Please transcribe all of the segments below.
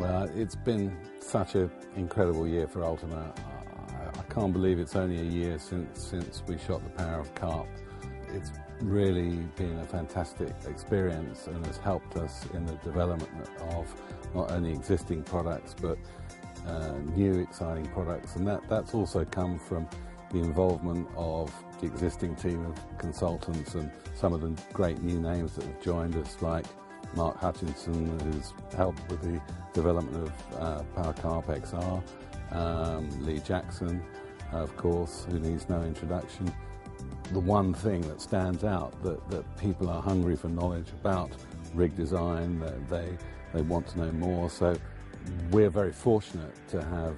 Well, it's been such an incredible year for Ultima. I can't believe it's only a year since we shot the power of Carp. It's really been a fantastic experience and has helped us in the development of not only existing products but new exciting products, and that's also come from the involvement of the existing team of consultants and some of the great new names that have joined us, like Mark Hutchinson, who's helped with the development of Power Carp XR, Lee Jackson, of course, who needs no introduction. The one thing that stands out that people are hungry for knowledge about rig design, that they want to know more. So we're very fortunate to have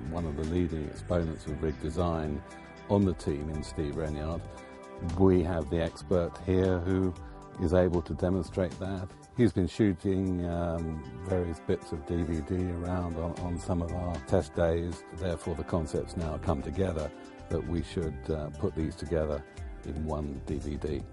one of the leading exponents of rig design on the team in Steve Renyard. We have the expert here who is able to demonstrate that. He's been shooting various bits of DVD around on some of our test days. Therefore, the concepts now come together that we should put these together in one DVD.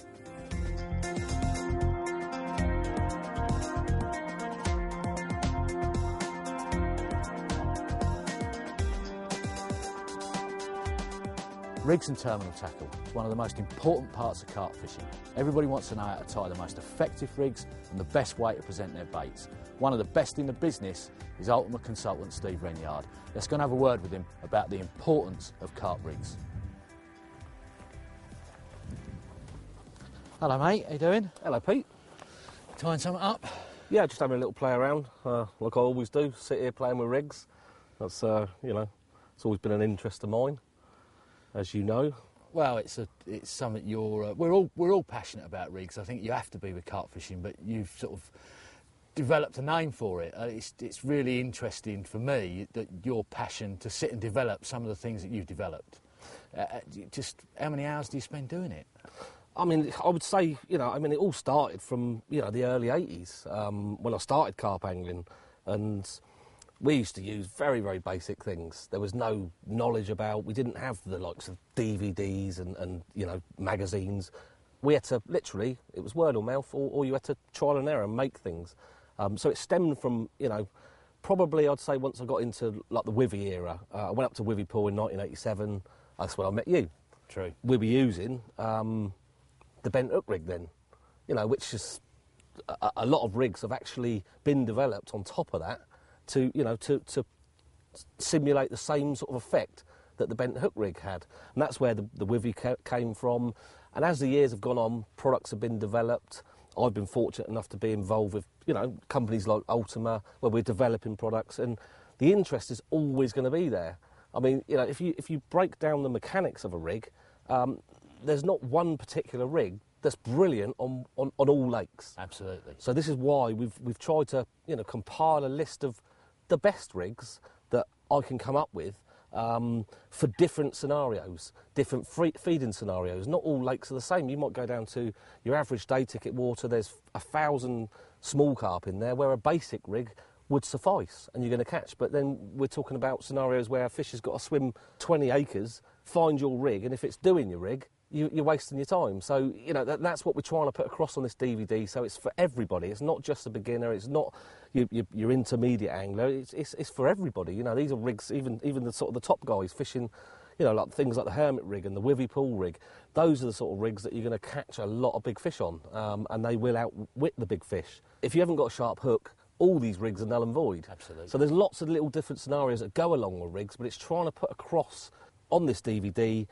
Rigs and terminal tackle is one of the most important parts of carp fishing. Everybody wants to know how to tie the most effective rigs and the best way to present their baits. One of the best in the business is Ultima consultant Steve Renyard. Let's go and have a word with him about the importance of carp rigs. Hello mate, how you doing? Hello Pete. Tying something up? Yeah, just having a little play around, like I always do, sit here playing with rigs. That's, you know, it's always been an interest of mine, as you know. Well, it's something we're all passionate about rigs. I think you have to be with carp fishing, but you've sort of developed a name for it. It's really interesting for me that your passion to sit and develop some of the things that you've developed. Just how many hours do you spend doing it? I mean, I would say, you know, I mean, it all started from, you know, the early 80s when I started carp angling, and we used to use very, very basic things. There was no knowledge about, we didn't have the likes of DVDs and you know, magazines. We had to, literally, it was word of mouth, or you had to trial and error and make things. So it stemmed from, you know, probably I'd say once I got into like the Wivy era. I went up to Wivy Pool in 1987, that's when I met you. True. We were using the bent hook rig then, you know, which is, a lot of rigs have actually been developed on top of that to, you know, to simulate the same sort of effect that the bent hook rig had. And that's where the Wivy came from. And as the years have gone on, products have been developed. I've been fortunate enough to be involved with, you know, companies like Ultima, where we're developing products, and the interest is always going to be there. I mean, you know, if you break down the mechanics of a rig, there's not one particular rig that's brilliant on all lakes. Absolutely. So this is why we've tried to, you know, compile a list of the best rigs that I can come up with for different scenarios, different feeding scenarios. Not all lakes are the same. You might go down to your average day ticket water, there's 1,000 small carp in there, where a basic rig would suffice and you're going to catch. But then we're talking about scenarios where a fish has got to swim 20 acres, find your rig, and if it's doing your rig, you're wasting your time. So, you know, that's what we're trying to put across on this DVD. So it's for everybody. It's not just a beginner. It's not your intermediate angler. It's for everybody. You know, these are rigs, even the sort of the top guys fishing, you know, like things like the Hermit rig and the Wivy Pool rig. Those are the sort of rigs that you're going to catch a lot of big fish on, and they will outwit the big fish. If you haven't got a sharp hook, all these rigs are null and void. Absolutely. So there's lots of little different scenarios that go along with rigs, but it's trying to put across on this DVD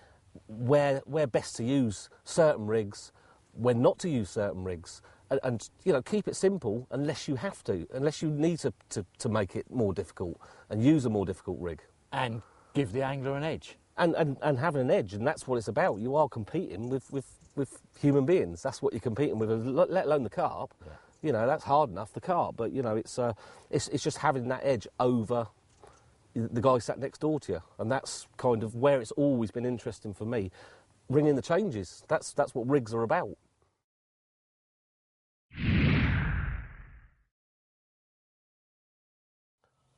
where best to use certain rigs, when not to use certain rigs, and you know, keep it simple unless you have to, unless you need to make it more difficult and use a more difficult rig. And give the angler an edge. And having an edge, and that's what it's about. You are competing with human beings. That's what you're competing with, let alone the carp. Yeah. You know, that's hard enough, the carp, but you know, it's just having that edge over the guy sat next door to you, and that's kind of where it's always been interesting for me. Ringing the changes, that's what rigs are about.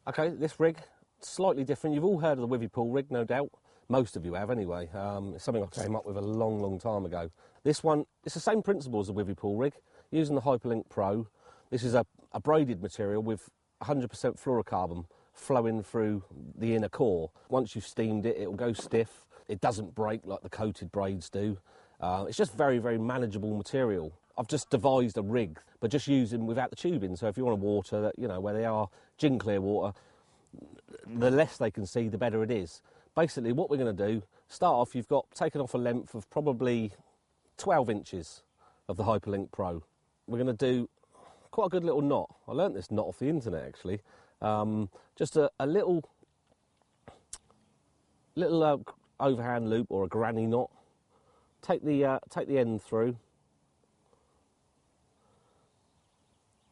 Okay, this rig, slightly different. You've all heard of the Wivy Pool rig, no doubt. Most of you have anyway. It's something I came up with a long, long time ago. This one, it's the same principle as the Wivy Pool rig, using the Hyperlink Pro. This is a braided material with 100% fluorocarbon flowing through the inner core. Once you've steamed it, it'll go stiff. It doesn't break like the coated braids do. It's just very, very manageable material. I've just devised a rig, but just using without the tubing. So if you want to water, that, you know, where they are gin clear water, the less they can see, the better it is. Basically, what we're going to do, start off, you've got taken off a length of probably 12 inches of the Hyperlink Pro. We're going to do quite a good little knot. I learnt this knot off the internet, actually. Just a little overhand loop or a granny knot. Take the end through,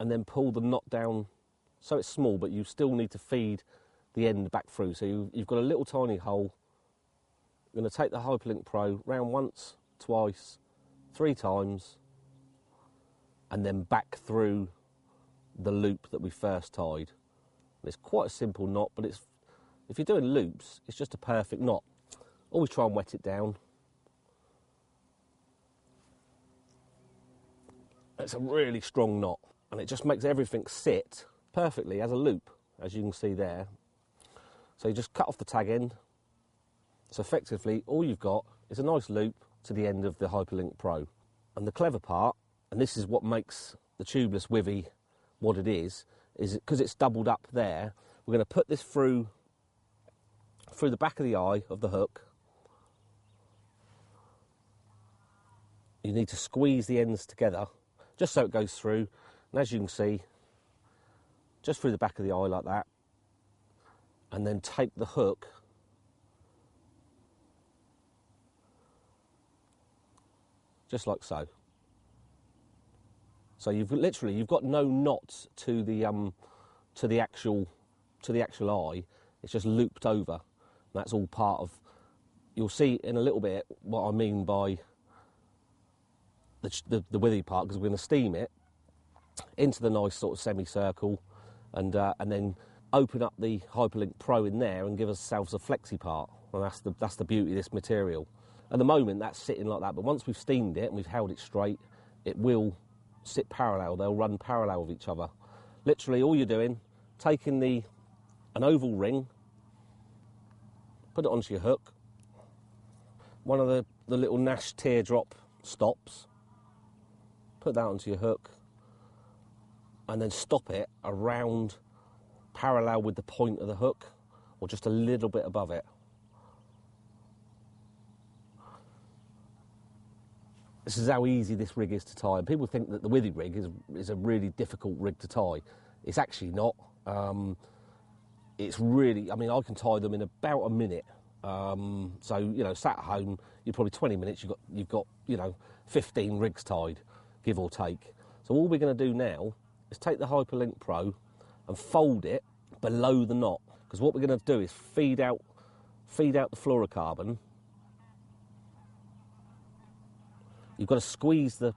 and then pull the knot down so it's small, but you still need to feed the end back through. So you've got a little tiny hole. You're going to take the Hyperlink Pro round once, twice, 3 times, and then back through the loop that we first tied. And it's quite a simple knot, but if you're doing loops, it's just a perfect knot. Always try and wet it down. It's a really strong knot, and it just makes everything sit perfectly as a loop, as you can see there. So you just cut off the tag end. So effectively, all you've got is a nice loop to the end of the Hyperlink Pro. And the clever part, and this is what makes the tubeless withy what it is because it's doubled up there, we're going to put this through the back of the eye of the hook. You need to squeeze the ends together, just so it goes through. And as you can see, just through the back of the eye like that. And then take the hook just like so. So you've got no knot to the actual eye. It's just looped over. That's all part of. You'll see in a little bit what I mean by the withy part, because we're going to steam it into the nice sort of semicircle, and then open up the Hyperlink Pro in there and give ourselves a flexi part. And that's the beauty of this material. At the moment, that's sitting like that, but once we've steamed it and we've held it straight, it will sit parallel. They'll run parallel with each other. Literally, all you're doing, taking an oval ring, put it onto your hook, one of the little Nash teardrop stops, put that onto your hook, and then stop it around parallel with the point of the hook, or just a little bit above it. This is how easy this rig is to tie. And people think that the withy rig is a really difficult rig to tie. It's actually not. It's really, I mean, I can tie them in about a minute. So, you know, sat at home, you're probably 20 minutes, you've got, you know, 15 rigs tied, give or take. So all we're going to do now is take the Hyperlink Pro and fold it below the knot. Because what we're going to do is feed out the fluorocarbon. You've got to squeeze the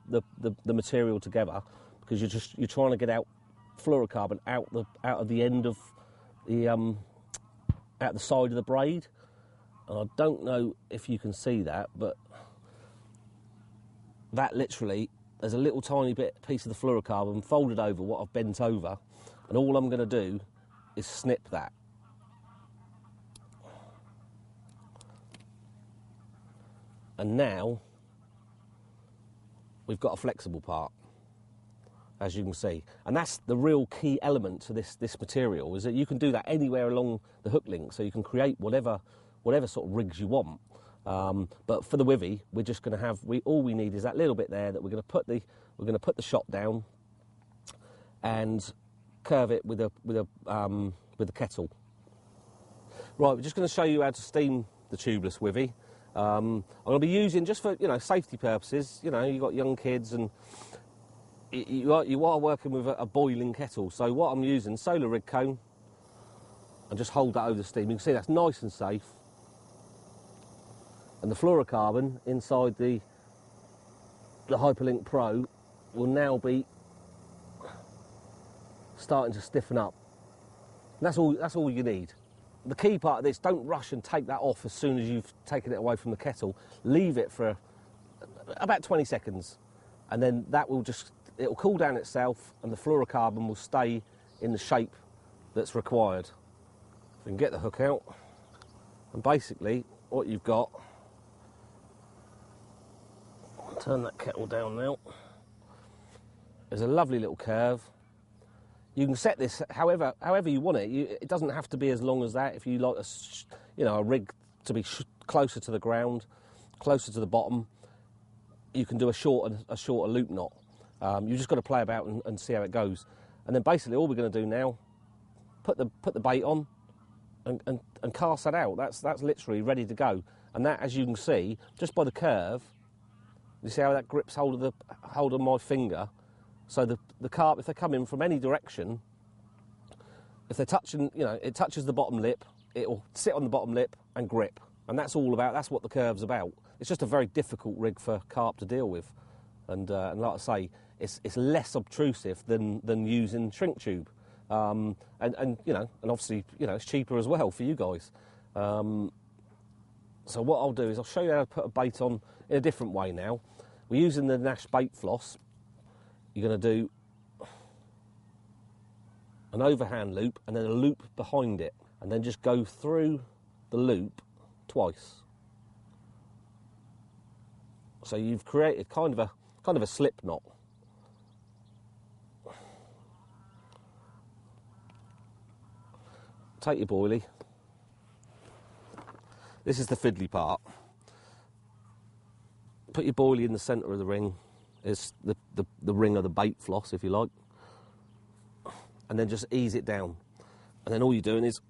material together, because you're trying to get out fluorocarbon out of the end of the out the side of the braid. And I don't know if you can see that, but that literally, there's a little tiny piece of the fluorocarbon folded over what I've bent over, and all I'm going to do is snip that. And now we've got a flexible part, as you can see. And that's the real key element to this material, is that you can do that anywhere along the hook link, so you can create whatever sort of rigs you want. But for the withy, we're just going to have, all we need is that little bit there that we're going to put the shot down and curve it with a kettle. Right, we're just going to show you how to steam the tubeless withy. I'm going to be using, just for, you know, safety purposes, you know, you've got young kids and you are working with a boiling kettle. So what I'm using, solar rig cone, and just hold that over the steam. You can see that's nice and safe. And the fluorocarbon inside the Hyperlink Pro will now be starting to stiffen up. And that's all you need. The key part of this, don't rush and take that off as soon as you've taken it away from the kettle. Leave it for about 20 seconds, and then that will it'll cool down itself, and the fluorocarbon will stay in the shape that's required. You can get the hook out, and basically what you've got, I'll turn that kettle down now, there's a lovely little curve. You can set this however you want it. It doesn't have to be as long as that. If you like a rig to be closer to the ground, closer to the bottom, you can do a shorter loop knot. You've just got to play about and see how it goes. And then basically all we're going to do now, put the bait on and cast that out. That's literally ready to go. And that, as you can see, just by the curve, you see how that grips hold of my finger. So the carp, if they come in from any direction, if they're touching, it touches the bottom lip, it'll sit on the bottom lip and grip. And that's what the curve's about. It's just a very difficult rig for carp to deal with. And like I say, it's less obtrusive than using shrink tube. And obviously, it's cheaper as well for you guys. So what I'll do is I'll show you how to put a bait on in a different way now. We're using the Nash bait floss. You're going to do an overhand loop and then a loop behind it, and then just go through the loop twice. So you've created kind of a slip knot. Take your boilie. This is the fiddly part. Put your boilie in the centre of the ring. It's the ring of the bait floss, if you like. And then just ease it down. And then all you're doing is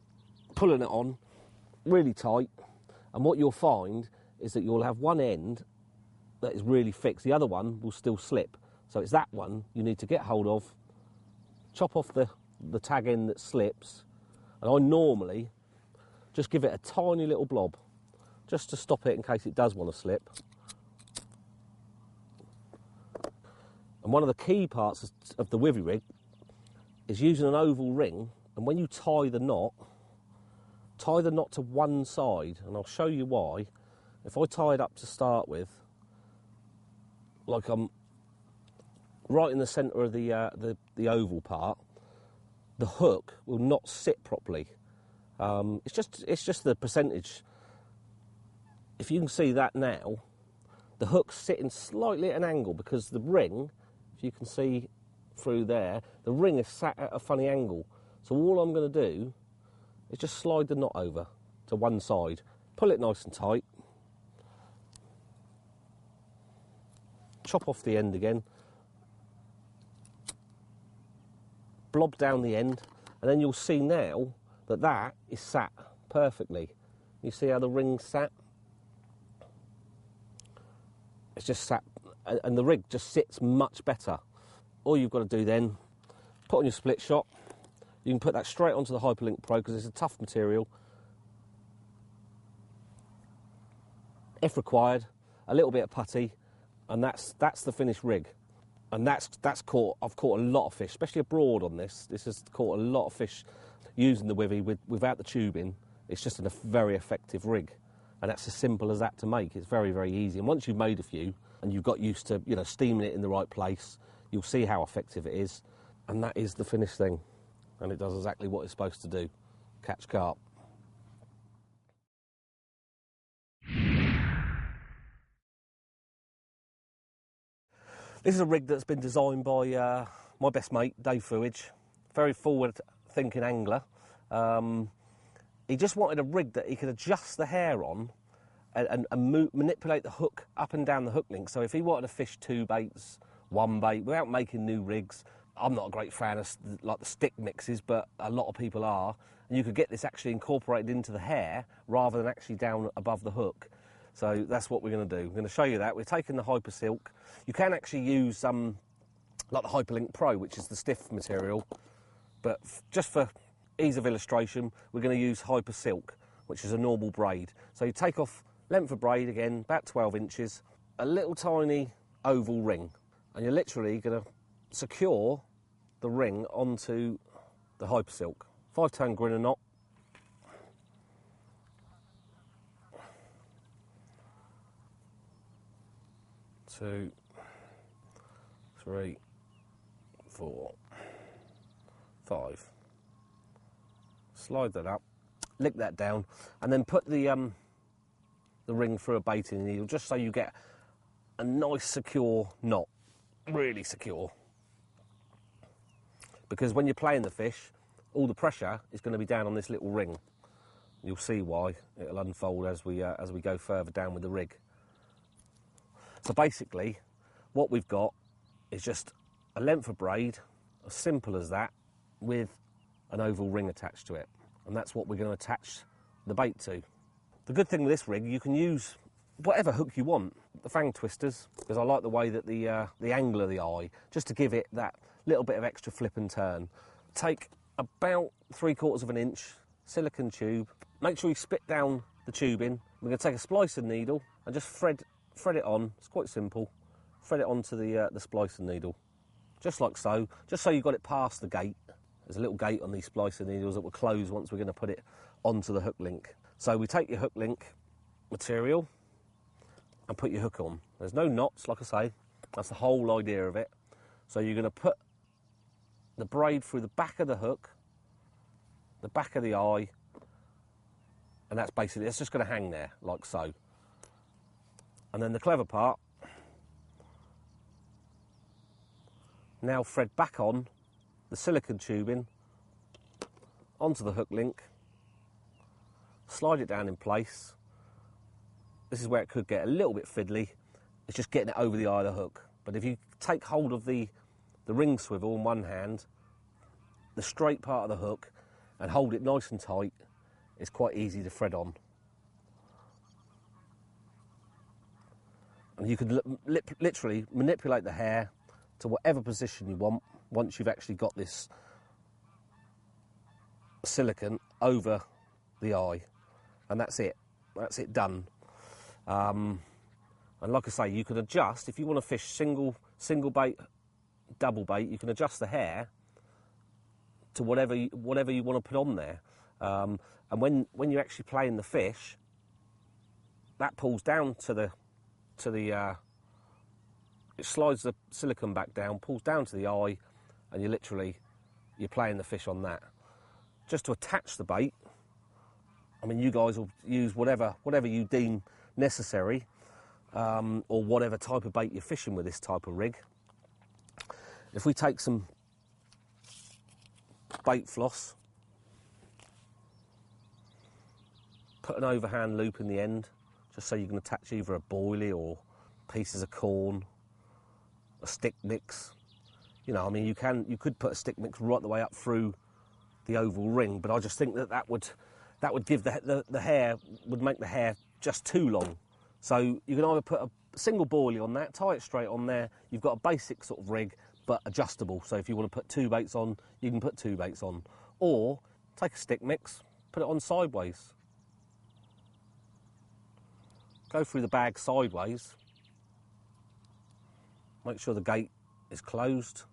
pulling it on really tight. And what you'll find is that you'll have one end that is really fixed. The other one will still slip. So it's that one you need to get hold of, chop off the tag end that slips. And I normally just give it a tiny little blob, just to stop it in case it does want to slip. And one of the key parts of the wivvy rig is using an oval ring, and when you tie the knot to one side, and I'll show you why. If I tie it up to start with, like I'm right in the centre of the oval part, the hook will not sit properly. It's just the percentage. If you can see that now, the hook's sitting slightly at an angle because the ring, if you can see through there, the ring is sat at a funny angle. So all I'm going to do is just slide the knot over to one side, pull it nice and tight, chop off the end again, blob down the end, and then you'll see now that is sat perfectly. You see how the ring's sat? It's just sat, and the rig just sits much better. All you've got to do then, put on your split shot. You can put that straight onto the Hyperlink Pro because it's a tough material. If required, a little bit of putty, and that's the finished rig. And I've caught a lot of fish, especially abroad on this. This has caught a lot of fish using the wivvy without the tubing. It's just a very effective rig. And that's as simple as that to make. It's very, very easy. And once you've made a few and you've got used to, steaming it in the right place, you'll see how effective it is. And that is the finished thing. And it does exactly what it's supposed to do. Catch carp. This is a rig that's been designed by my best mate, Dave Fuidge. Very forward-thinking angler. He just wanted a rig that he could adjust the hair on and manipulate the hook up and down the hook link. So if he wanted to fish 2 baits, 1 bait, without making new rigs, I'm not a great fan of the stick mixes, but a lot of people are. And you could get this actually incorporated into the hair rather than actually down above the hook. So that's what we're going to do. We're going to show you that. We're taking the Hyper Silk. You can actually use like the Hyperlink Pro, which is the stiff material, but just for ease of illustration, we're going to use Hyper Silk, which is a normal braid. So you take off length of braid again, about 12 inches, a little tiny oval ring, and you're literally going to secure the ring onto the Hyper Silk. 5-tone grinner knot. 2, 3, 4, 5. slide that up, lick that down, and then put the ring through a baiting needle, just so you get a nice secure knot, really secure. Because when you're playing the fish, all the pressure is going to be down on this little ring. You'll see why. It'll unfold as we go further down with the rig. So basically, what we've got is just a length of braid, as simple as that, with an oval ring attached to it. And that's what we're going to attach the bait to. The good thing with this rig, you can use whatever hook you want. The fang twisters, because I like the way that the angle of the eye, just to give it that little bit of extra flip and turn. Take about 3/4 of an inch silicone tube. Make sure you spit down the tube in. We're going to take a splicing needle and just thread it on. It's quite simple. Thread it onto the splicing needle, just like so. Just so you've got it past the gate. There's a little gate on these splicing needles that will close once we're going to put it onto the hook link. So we take your hook link material and put your hook on. There's no knots, like I say. That's the whole idea of it. So you're going to put the braid through the back of the hook, the back of the eye, and that's basically, it's just going to hang there, like so. And then the clever part, now thread back on the silicone tubing onto the hook link, slide it down in place. This is where it could get a little bit fiddly. It's just getting it over the eye of the hook. But if you take hold of the ring swivel in one hand, the straight part of the hook, and hold it nice and tight, it's quite easy to thread on. And you can literally manipulate the hair to whatever position you want once you've actually got this silicone over the eye. And that's it. That's it done. And like I say, you can adjust, if you want to fish single bait, double bait, you can adjust the hair to whatever you want to put on there. And when you're actually playing the fish, that pulls down it slides the silicone back down, pulls down to the eye, and you're playing the fish on that. Just to attach the bait, I mean, you guys will use whatever you deem necessary, or whatever type of bait you're fishing with this type of rig. If we take some bait floss, put an overhand loop in the end, just so you can attach either a boilie or pieces of corn, a stick mix. You know, I mean, you could put a stick mix right the way up through the oval ring, but I just think that would give the hair, would make the hair just too long. So you can either put a single boilie on that, tie it straight on there. You've got a basic sort of rig, but adjustable. So if you want to put 2 baits on, you can put 2 baits on. Or take a stick mix, put it on sideways. Go through the bag sideways. Make sure the gate is closed.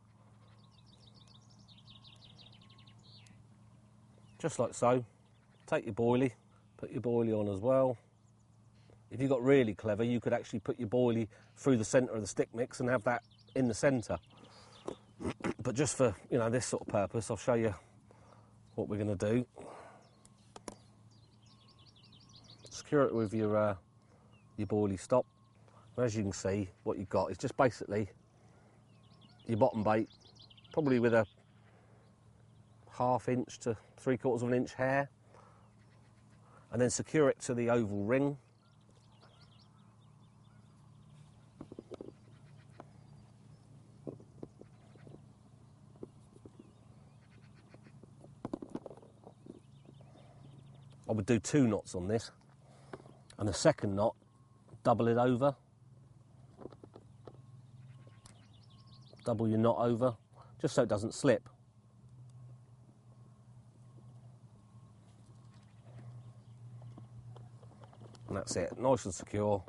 Just like so. Take your boilie, put your boilie on as well. If you got really clever, you could actually put your boilie through the centre of the stick mix and have that in the centre. But just for, you know, this sort of purpose, I'll show you what we're going to do. Secure it with your boilie stop. And as you can see, what you've got is just basically your bottom bait, probably with a 1/2 inch to 3/4 of an inch hair, and then secure it to the oval ring. I would do 2 knots on this, and the second knot, double it over. Double your knot over, just so it doesn't slip. And that's it, nice and secure.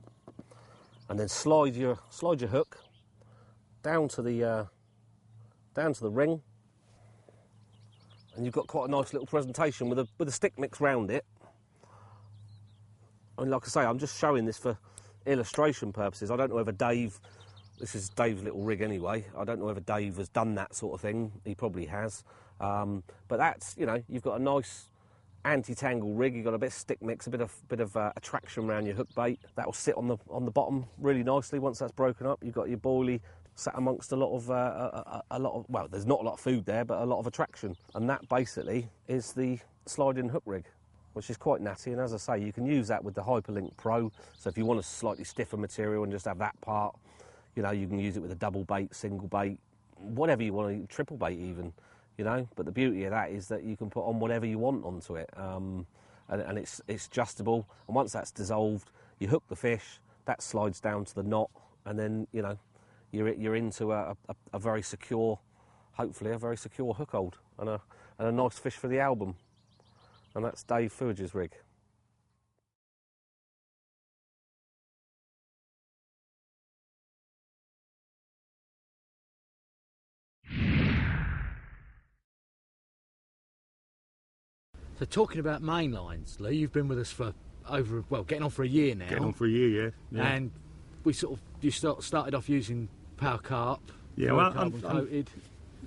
And then slide your hook down to the ring, and you've got quite a nice little presentation with a stick mix round it. I mean, like I say, I'm just showing this for illustration purposes. I don't know whether Dave, this is Dave's little rig anyway, I don't know whether Dave has done that sort of thing. He probably has. But that's, you know, you've got a nice anti-tangle rig. You've got a bit of stick mix, a bit of attraction around your hook bait. That will sit on the bottom really nicely. Once that's broken up, you've got your boilie sat amongst a lot of well, there's not a lot of food there, but a lot of attraction, and that basically is the sliding hook rig, which is quite natty. And as I say, you can use that with the Hyperlink Pro. So if you want a slightly stiffer material and just have that part, you know, you can use it with a double bait, single bait, whatever you want, triple bait even. You know, but the beauty of that is that you can put on whatever you want onto it, and it's adjustable. And once that's dissolved, you hook the fish, that slides down to the knot, and then you know you're into a very secure, hopefully a very secure hook hold and a nice fish for the album. And that's Dave Fuage's rig. So talking about main lines, Lee, you've been with us for getting on for a year now. Getting on for a year, yeah. And you started off using Power Carp. Yeah, well, coated.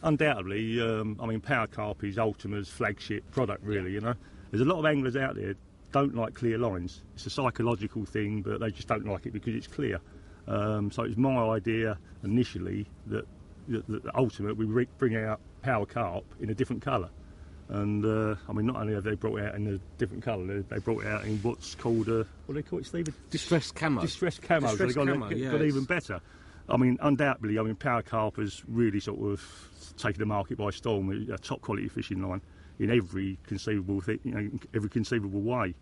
Undoubtedly, I mean, Power Carp is Ultima's flagship product, really. You know, there's a lot of anglers out there don't like clear lines. It's a psychological thing, but they just don't like it because it's clear. So it's my idea initially that Ultimate we bring out Power Carp in a different colour. And I mean, not only have they brought it out in a different colour, they brought it out in what's called what do they call it, Stephen? Distressed camo. Distressed camo. So they got even better. I mean, undoubtedly, I mean, Power Carp has really sort of taken the market by storm. A top quality fishing line in every conceivable thing, you know, every conceivable way.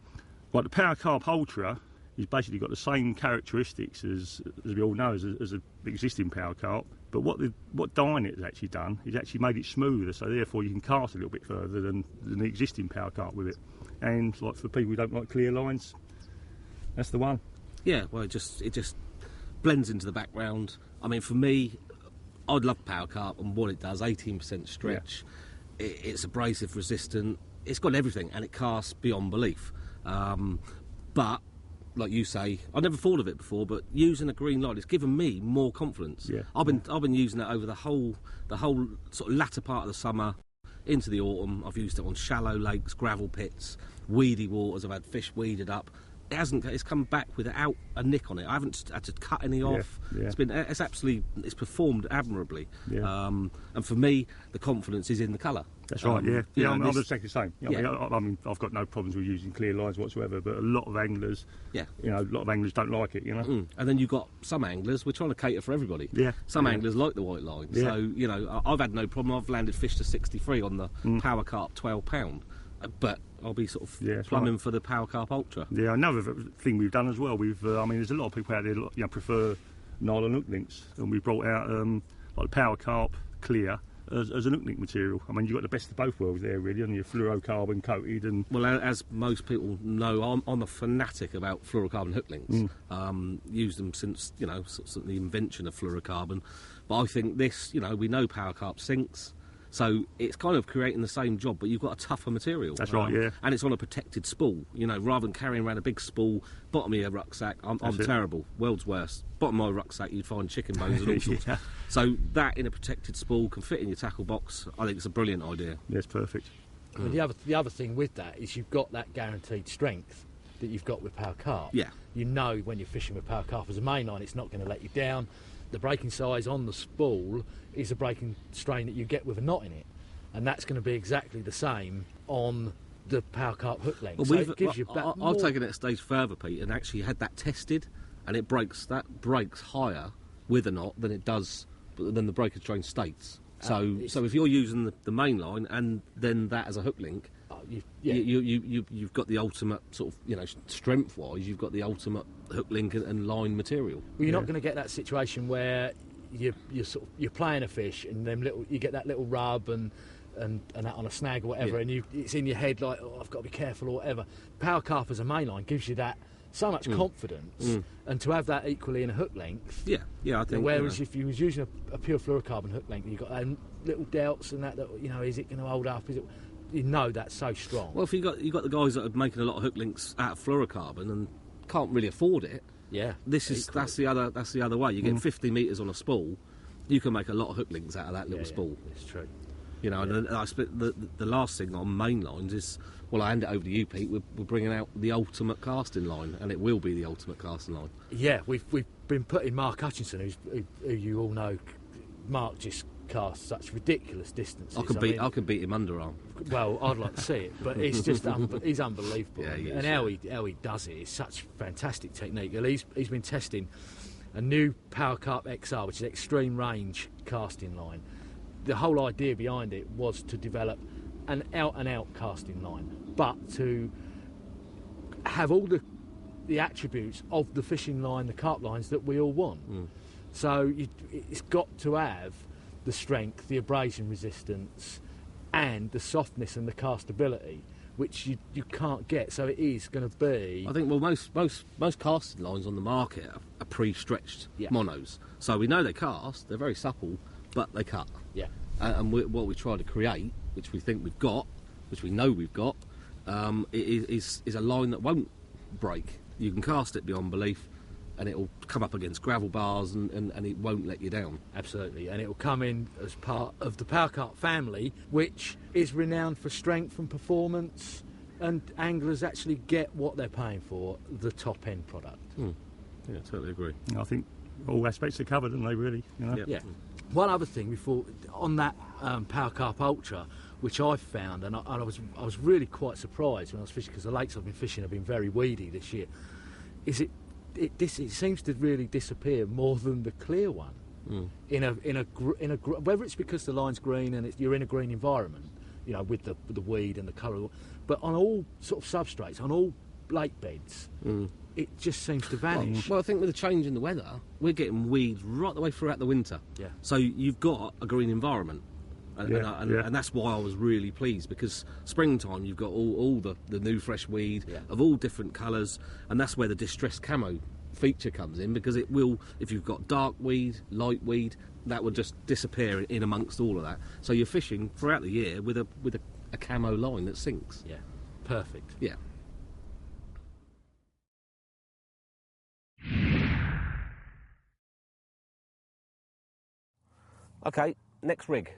But the Power Carp Ultra has basically got the same characteristics as we all know as an existing Power Carp. But what dyeing it has actually done is actually made it smoother, so therefore you can cast a little bit further than the existing Power Carp with it. And like for people who don't like clear lines, that's the one. Yeah, well, it just blends into the background. I mean, for me, I'd love Power Carp and what it does. 18% stretch. Yeah. It's abrasive resistant. It's got everything, and it casts beyond belief. But like you say, I never thought of it before, but using a green light, it's given me more confidence. Yeah. I've been using it over the whole sort of latter part of the summer into the autumn. I've used it on shallow lakes, gravel pits, weedy waters. I've had fish weeded up. It's come back without a nick on it. I haven't had to cut any off. Yeah. It's performed admirably. Yeah. And for me, the confidence is in the colour. That's right. Yeah. I'm exactly the same. Yeah. I mean, I've got no problems with using clear lines whatsoever, but a lot of anglers, you know, a lot of anglers don't like it. You know. And then you've got some anglers. We're trying to cater for everybody. Yeah. Some anglers like the white line. Yeah. So you know, I've had no problem. I've landed fish to 63 on the Power Carp 12-pound. But I'll be sort of plumbing for the Power Carp Ultra. Yeah, another thing we've done as well, I mean, there's a lot of people out there, you know, prefer nylon hook links, and we brought out like the Power Carp Clear as an hook link material. I mean, you've got the best of both worlds there, really, and you're fluorocarbon coated. And well, as most people know, I'm a fanatic about fluorocarbon hook links. Used them since, you know, sort of the invention of fluorocarbon. But I think this, you know, we know Power Carp sinks. So it's kind of creating the same job, but you've got a tougher material. That's right, yeah. And it's on a protected spool, you know, rather than carrying around a big spool, bottom of your rucksack. I'm terrible, world's worst. Bottom of my rucksack, you'd find chicken bones and all sorts. Yeah. So that in a protected spool can fit in your tackle box. I think it's a brilliant idea. Yes, perfect. But the other thing with that is you've got that guaranteed strength that you've got with Power Carp. Yeah. You know when you're fishing with Power Carp as a mainline, it's not going to let you down. The breaking size on the spool is a breaking strain that you get with a knot in it, and that's going to be exactly the same on the Power Carp hook length. Well, so it gives you back I've taken it a stage further, Pete, and actually had that tested, and it breaks higher with a knot than it does than the breaker strain states. So if you're using the main line and then that as a hook link, you've got the ultimate sort of, you know, strength-wise, you've got the ultimate hook link and line material. Well, you're not going to get that situation where you're playing a fish and then you get that little rub and that on a snag or whatever, and it's in your head like, oh, I've got to be careful or whatever. Power Carp as a main line gives you that so much confidence, and to have that equally in a hook length. I think. Whereas if you was using a pure fluorocarbon hook length, you've got little doubts and that, you know, is it going to hold up? Is it? You know that's so strong. Well, if you got the guys that are making a lot of hook links out of fluorocarbon and can't really afford it, that's the other way. You get 50 metres on a spool, you can make a lot of hook links out of that little spool. It's true. You know, and I split the last thing on main lines is, well, I hand it over to you, Pete. We're bringing out the ultimate casting line, and it will be the ultimate casting line. Yeah, we've been putting Mark Hutchinson, who you all know. Mark just casts such ridiculous distances. I can beat him underarm. Well, I'd like to see it, but it's just he's unbelievable. Yeah, he is, and how he does it is such fantastic technique. And he's been testing a new Power Carp XR, which is extreme range casting line. The whole idea behind it was to develop an out-and-out casting line, but to have all the attributes of the fishing line, the carp lines that we all want. So it's got to have the strength, the abrasion resistance, and the softness and the castability, which you can't get. So it is going to be... I think, well, most casting lines on the market are pre-stretched monos. So we know they cast, they're very supple, but they cut. Yeah. And what we try to create, which we think we've got, which we know we've got, is a line that won't break. You can cast it beyond belief, and it'll come up against gravel bars, and it won't let you down. Absolutely, and it will come in as part of the Power Carp family, which is renowned for strength and performance, and anglers actually get what they're paying for, the top-end product. Yeah, totally agree. I think all aspects are covered, aren't they, really? You know? Yeah. One other thing before, on that Power Carp Ultra, which I found, and I was really quite surprised when I was fishing, because the lakes I've been fishing have been very weedy this year, is it seems to really disappear more than the clear one. Whether it's because the line's green and you're in a green environment, you know, with the weed and the colour, but on all sort of substrates, on all lake beds, it just seems to vanish. Well, I think with the change in the weather, we're getting weeds right the way throughout the winter. Yeah. So you've got a green environment. And that's why I was really pleased, because springtime you've got all the new fresh weed of all different colours, and that's where the distressed camo feature comes in, because it will, if you've got dark weed, light weed, that will just disappear in amongst all of that. So you're fishing throughout the year with a camo line that sinks. Yeah, perfect. Yeah. Okay. Next rig.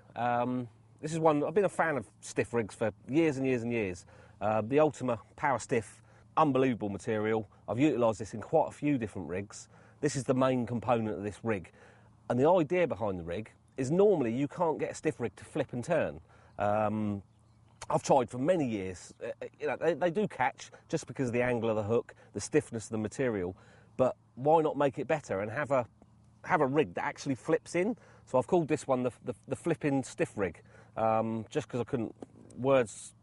This is one, I've been a fan of stiff rigs for years and years and years. The Ultima Power Stiff, unbelievable material. I've utilised this in quite a few different rigs. This is the main component of this rig. And the idea behind the rig is normally you can't get a stiff rig to flip and turn. I've tried for many years. You know, they do catch just because of the angle of the hook, the stiffness of the material, but why not make it better and have a rig that actually flips in? So I've called this one the flipping stiff rig, just because I couldn't, words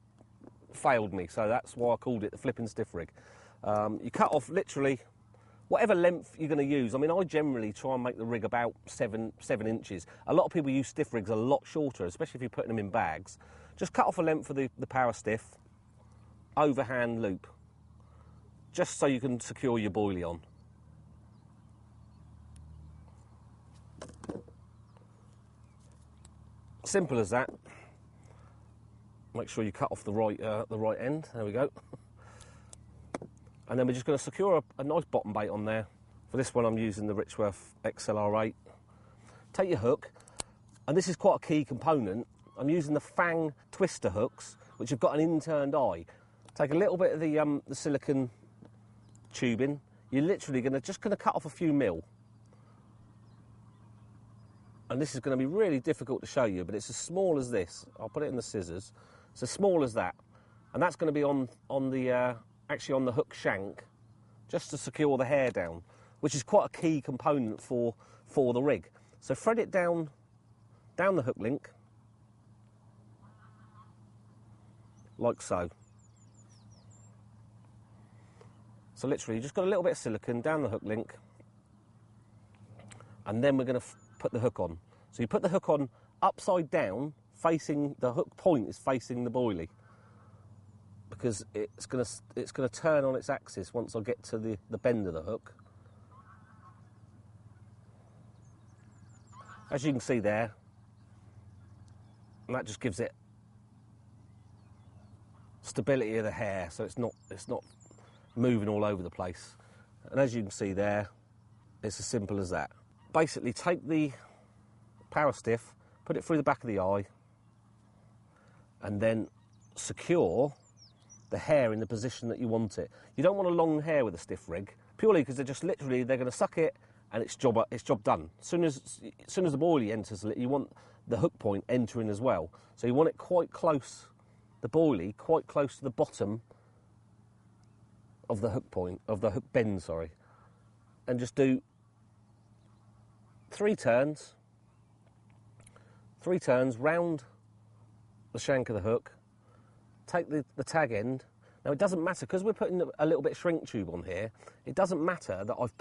failed me, so that's why I called it the flipping stiff rig. You cut off literally whatever length you're going to use. I mean, I generally try and make the rig about 7 inches. A lot of people use stiff rigs a lot shorter, especially if you're putting them in bags. Just cut off a length of the Power Stiff, overhand loop, just so you can secure your boilie on. Simple as that. Make sure you cut off the right end. There we go. And then we're just going to secure a nice bottom bait on there. For this one, I'm using the Richworth XLR8. Take your hook, and this is quite a key component. I'm using the Fang twister hooks, which have got an inturned eye. Take a little bit of the silicone tubing. You're literally just going to cut off a few mil. And this is going to be really difficult to show you, but it's as small as this. I'll put it in the scissors. It's as small as that. And that's going to be actually on the hook shank, just to secure the hair down, which is quite a key component for the rig. So thread it down the hook link, like so. So literally, you just got a little bit of silicone down the hook link, and then we're going to put the hook on. So you put the hook on upside down, facing the hook point is facing the boilie, because it's going to turn on its axis once I get to the bend of the hook. As you can see there, and that just gives it stability of the hair, so it's not moving all over the place. And as you can see there, it's as simple as that. Basically, take the Power Stiff, put it through the back of the eye, and then secure the hair in the position that you want it. You don't want a long hair with a stiff rig, purely because they're going to suck it and it's job done. As soon as the boilie enters, you want the hook point entering as well. So you want it quite close, the boilie quite close to the bottom of the hook point, of the hook bend, sorry. And just do 3 turns round the shank of the hook, take the tag end. Now it doesn't matter, because we're putting a little bit of shrink tube on here, it doesn't matter that I've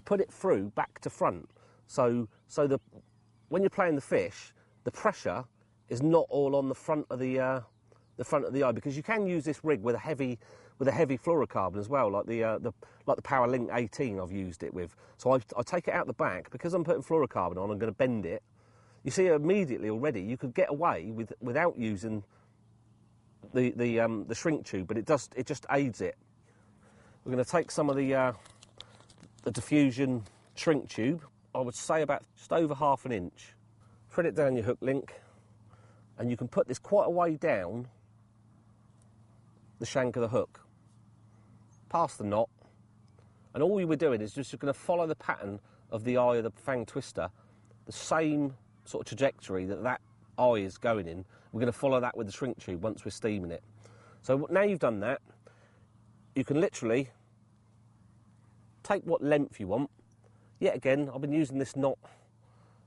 put it through back to front. So when you're playing the fish, the pressure is not all on the front of the eye, because you can use this rig with a heavy fluorocarbon as well, like the Power Link 18 I've used it with. So I take it out the back, because I'm putting fluorocarbon on, I'm going to bend it. You see immediately already you could get away without using the shrink tube, but it just aids it. We're going to take some of the diffusion shrink tube. I would say about just over ½ an inch. Thread it down your hook link, and you can put this quite a way down the shank of the hook, past the knot, and all we were doing is just going to follow the pattern of the eye of the fang twister, the same sort of trajectory that eye is going in. We're going to follow that with the shrink tube once we're steaming it. So now you've done that, you can literally take what length you want. Yet again, I've been using this knot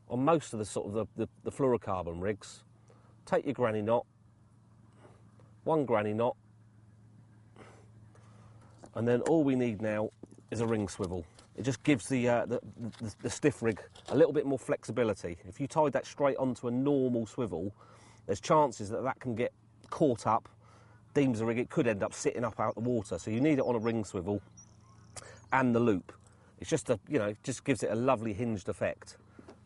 on most of the sort of the fluorocarbon rigs. Take your granny knot, one granny knot, and then all we need now is a ring swivel. It just gives the stiff rig a little bit more flexibility. If you tied that straight onto a normal swivel, there's chances that can get caught up, deems the rig, it could end up sitting up out the water. So you need it on a ring swivel and the loop. It's just it just gives it a lovely hinged effect.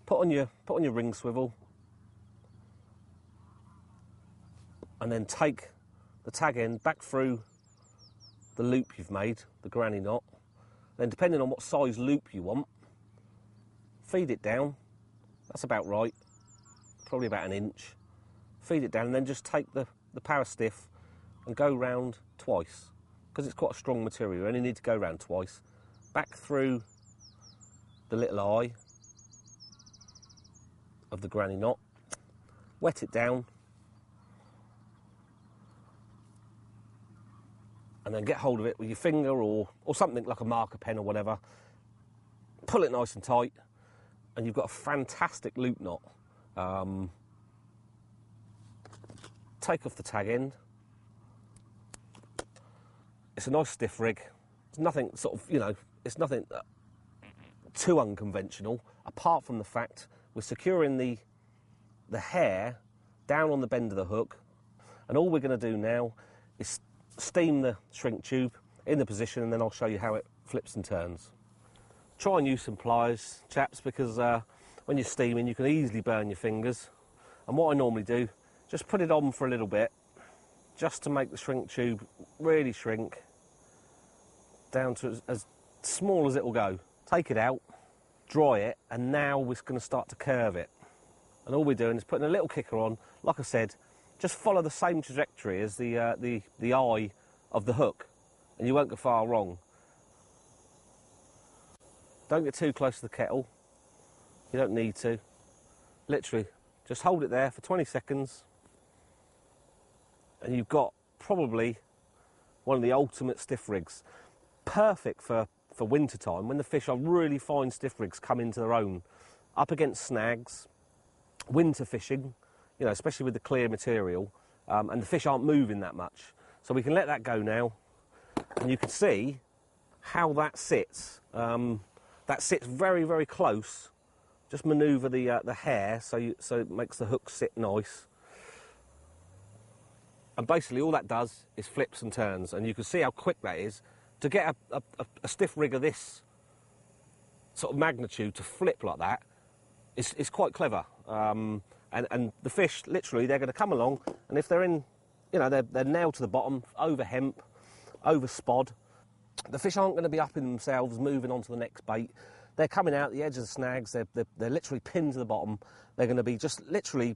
Put on your ring swivel, and then take the tag end back through the loop you've made, the granny knot. Then depending on what size loop you want, feed it down. That's about right, probably about 1 inch. Feed it down, and then just take the power stiff and go round twice, because it's quite a strong material. You only need to go round twice. Back through the little eye of the granny knot, wet it down, and then get hold of it with your finger or something like a marker pen or whatever. Pull it nice and tight, and you've got a fantastic loop knot. Take off the tag end. It's a nice stiff rig. It's nothing it's nothing too unconventional, apart from the fact we're securing the hair down on the bend of the hook, and all we're going to do now is steam the shrink tube in the position, and then I'll show you how it flips and turns. Try and use some pliers, chaps, because when you're steaming you can easily burn your fingers. And what I normally do, just put it on for a little bit, just to make the shrink tube really shrink down to as small as it will go. Take it out, dry it, and now we're going to start to curve it. And all we're doing is putting a little kicker on. Like I said, just follow the same trajectory as the eye of the hook, and you won't go far wrong. Don't get too close to the kettle. You don't need to. Literally, just hold it there for 20 seconds, and you've got probably one of the ultimate stiff rigs. Perfect for winter time, when the fish are really fine stiff rigs come into their own, up against snags, winter fishing, especially with the clear material, and the fish aren't moving that much. So we can let that go now, and you can see how that sits. That sits very, very close. Just manoeuvre the hair so it makes the hook sit nice. And basically all that does is flips and turns, and you can see how quick that is. To get a stiff rig of this sort of magnitude to flip like that is quite clever. And the fish, literally, they're going to come along, and if they're in, they're nailed to the bottom, over hemp, over spod, the fish aren't going to be upping themselves, moving on to the next bait. They're coming out the edge of the snags, they're literally pinned to the bottom. They're going to be just literally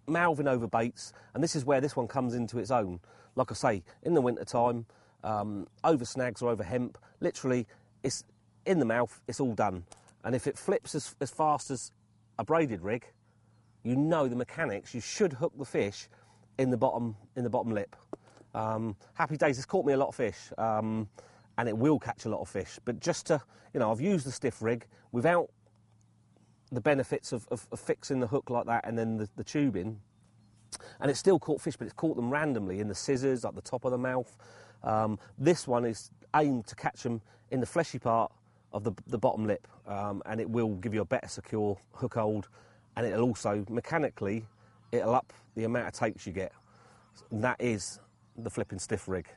mouthing over baits, and this is where this one comes into its own. Like I say, in the winter time, over snags or over hemp, literally, it's in the mouth, it's all done. And if it flips as fast as a braided rig, you know the mechanics, you should hook the fish in the bottom lip. Happy days, it's caught me a lot of fish, and it will catch a lot of fish. But just to, you know, I've used the stiff rig without the benefits of fixing the hook like that and then the tubing, and it's still caught fish, but it's caught them randomly in the scissors, at the top of the mouth. This one is aimed to catch them in the fleshy part of the bottom lip, and it will give you a better secure hook hold, and it'll also, mechanically, it'll up the amount of takes you get. And that is the flipping stiff rig.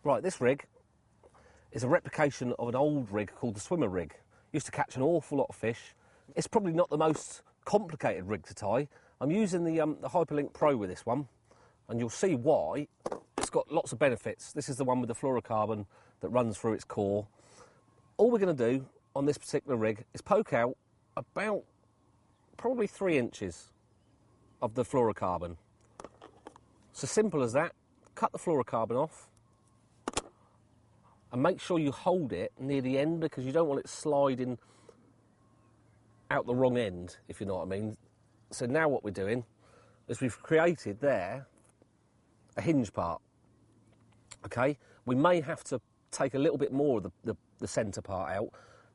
Right, this rig is a replication of an old rig called the swimmer rig. Used to catch an awful lot of fish. It's probably not the most complicated rig to tie. I'm using the Hyperlink Pro with this one, and you'll see why. It's got lots of benefits. This is the one with the fluorocarbon that runs through its core. All we're going to do on this particular rig is poke out about probably 3 inches of the fluorocarbon. It's as simple as that. Cut the fluorocarbon off, and make sure you hold it near the end, because you don't want it sliding out the wrong end, if you know what I mean. So now what we're doing is we've created there a hinge part. Okay, we may have to take a little bit more of the centre part out,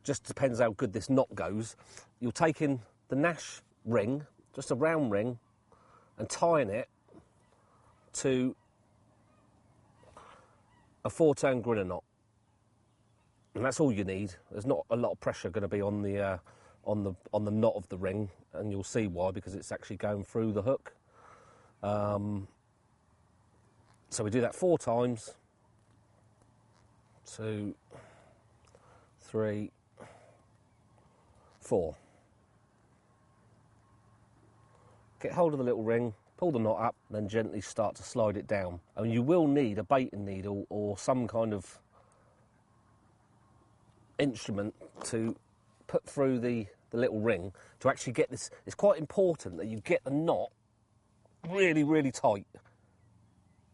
just depends how good this knot goes. You're taking the Nash ring, just a round ring, and tying it to a 4-turn grinner knot. And that's all you need. There's not a lot of pressure going to be on the knot of the ring, and you'll see why, because it's actually going through the hook. So we do that 4 times. 2, 3, 4. Get hold of the little ring, pull the knot up, and then gently start to slide it down. And you will need a baiting needle or some kind of instrument to put through the little ring to actually get this. It's quite important that you get the knot really, really tight.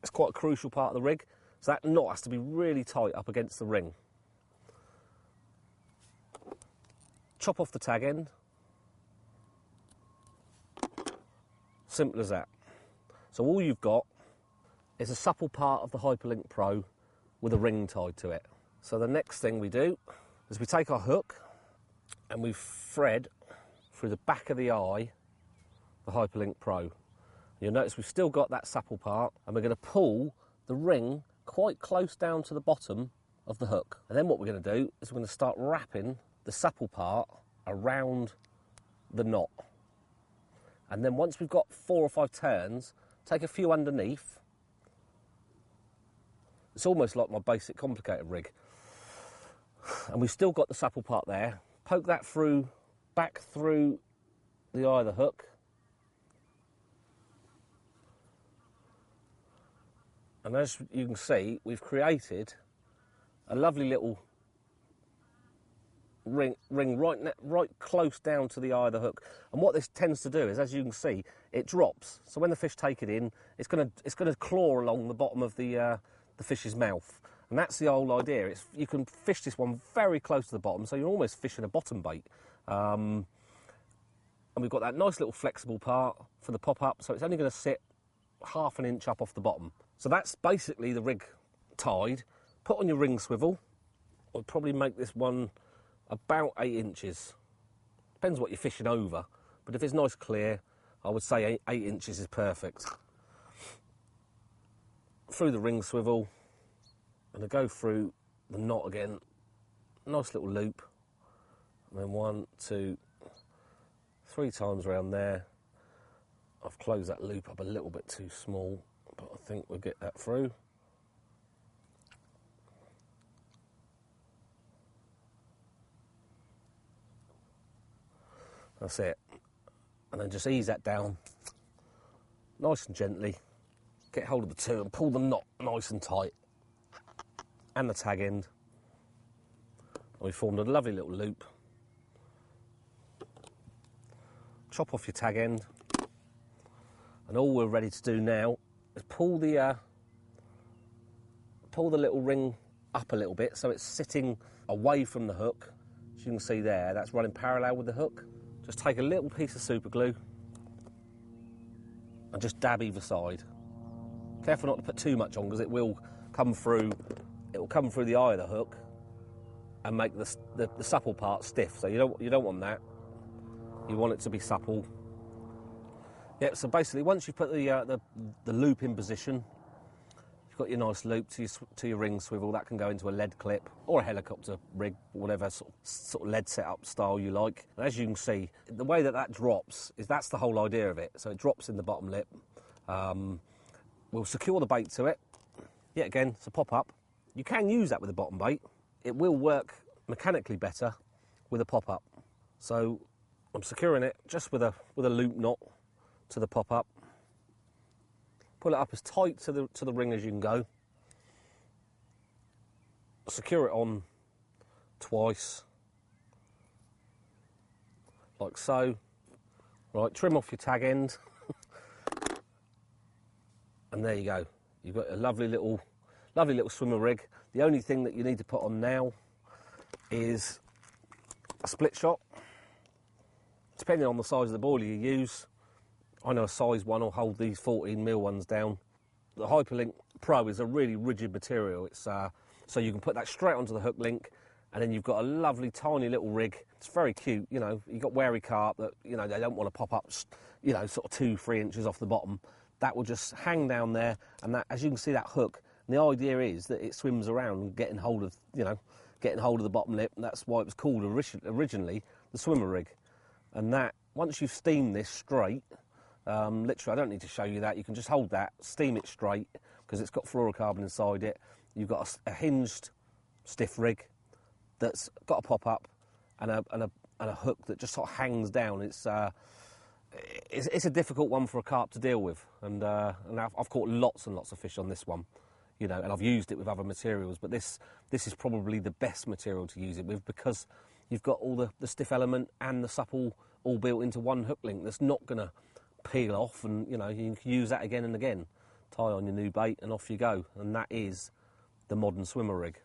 It's quite a crucial part of the rig, so that knot has to be really tight up against the ring. Chop off the tag end. Simple as that. So all you've got is a supple part of the Hyperlink Pro with a ring tied to it. So the next thing we do is we take our hook and we thread through the back of the eye the Hyperlink Pro. You'll notice we've still got that supple part, and we're going to pull the ring quite close down to the bottom of the hook. And then what we're going to do is we're going to start wrapping the supple part around the knot. And then once we've got 4 or 5 turns, take a few underneath. It's almost like my basic complicated rig. And we've still got the supple part there. Poke that through, back through the eye of the hook. And as you can see, we've created a lovely little ring right close down to the eye of the hook. And what this tends to do is, as you can see, it drops. So when the fish take it in, it's going to claw along the bottom of the fish's mouth. And that's the whole idea. You can fish this one very close to the bottom, so you're almost fishing a bottom bait. And we've got that nice little flexible part for the pop-up, so it's only going to sit ½ an inch up off the bottom. So that's basically the rig tied. Put on your ring swivel. I'll probably make this one about 8 inches. Depends what you're fishing over, but if it's nice clear, I would say 8 inches is perfect. Through the ring swivel, and I go through the knot again. Nice little loop, and then 1, 2, 3 times around there. I've closed that loop up a little bit too small, but I think we'll get that through. That's it. And then just ease that down, nice and gently. Get hold of the two and pull the knot nice and tight. And the tag end. we formed a lovely little loop. Chop off your tag end, and all we're ready to do now is pull the little ring up a little bit so it's sitting away from the hook. As you can see there, that's running parallel with the hook. Just take a little piece of super glue and just dab either side. Careful not to put too much on, because it will come through the eye of the hook and make the supple part stiff. So you don't want that. You want it to be supple. Yeah. So basically, once you've put the loop in position, you've got your nice loop to your ring swivel. That can go into a lead clip or a helicopter rig, whatever sort of lead setup style you like. And as you can see, the way that drops that's the whole idea of it. So it drops in the bottom lip. We'll secure the bait to it. Yet again, it's a pop-up. You can use that with a bottom bait. It will work mechanically better with a pop-up. So I'm securing it just with a loop knot to the pop-up. Pull it up as tight to the ring as you can go. Secure it on twice, like so. Right, trim off your tag end. And there you go. You've got a lovely little swimmer rig. The only thing that you need to put on now is a split shot. Depending on the size of the boiler you use, I know a size 1 will hold these 14mm ones down. The Hyperlink Pro is a really rigid material. It's so you can put that straight onto the hook link, and then you've got a lovely tiny little rig. It's very cute. You know, you've got wary carp that, you know, they don't want to pop up, you know, sort of 2-3 inches off the bottom. That will just hang down there, and that, as you can see, that hook. And the idea is that it swims around, getting hold of the bottom lip, and that's why it was called originally the swimmer rig. And that, once you've steamed this straight, literally, I don't need to show you that. You can just hold that, steam it straight, because it's got fluorocarbon inside it. You've got a hinged stiff rig that's got a pop-up and a hook that just sort of hangs down. It's a difficult one for a carp to deal with, and I've caught lots and lots of fish on this one, you know, and I've used it with other materials, but this is probably the best material to use it with, because you've got all the stiff element and the supple all built into one hook link that's not going to peel off, and you know, you can use that again and again. Tie on your new bait and off you go, and that is the modern swimmer rig.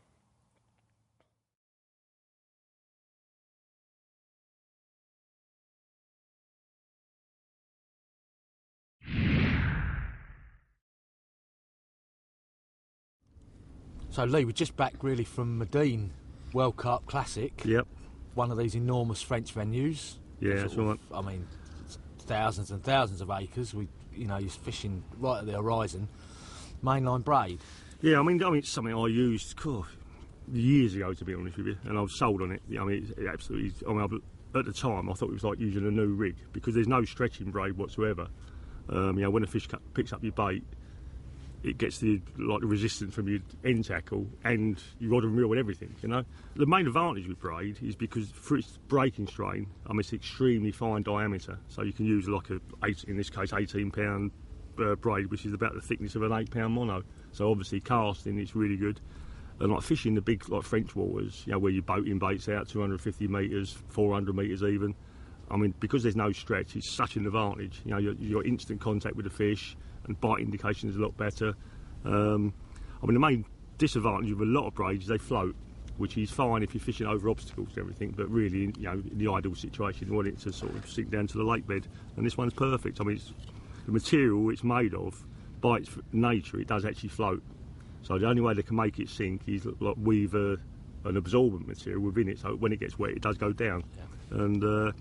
So Lee, we're just back really from Medine World Carp Classic. Yep. One of these enormous French venues. Yeah, that's right. I mean, thousands and thousands of acres. You're fishing right at the horizon. Mainline braid. Yeah, I mean, it's something I used years ago, to be honest with you, and I was sold on it. I mean, it absolutely. I mean, at the time, I thought it was like using a new rig, because there's no stretching braid whatsoever. You know, when a fish picks up your bait, it gets the resistance from your end tackle and your rod and reel and everything, you know. The main advantage with braid is because for its breaking strain, I mean, it's extremely fine diameter, so you can use like in this case 18-pound braid, which is about the thickness of an 8-pound mono. So obviously casting, it's really good. And like fishing the big French waters, you know, where you're boating baits out 250 metres, 400 metres even, I mean, because there's no stretch, it's such an advantage. You know, you're instant contact with the fish, and bite indication is a lot better. I mean, the main disadvantage of a lot of braids is they float, which is fine if you're fishing over obstacles and everything, but really, you know, in the ideal situation, you want it to sort of sink down to the lake bed, and this one's perfect. I mean, the material it's made of, by its nature, it does actually float. So the only way they can make it sink is like weave an absorbent material within it, so when it gets wet, it does go down. Yeah. And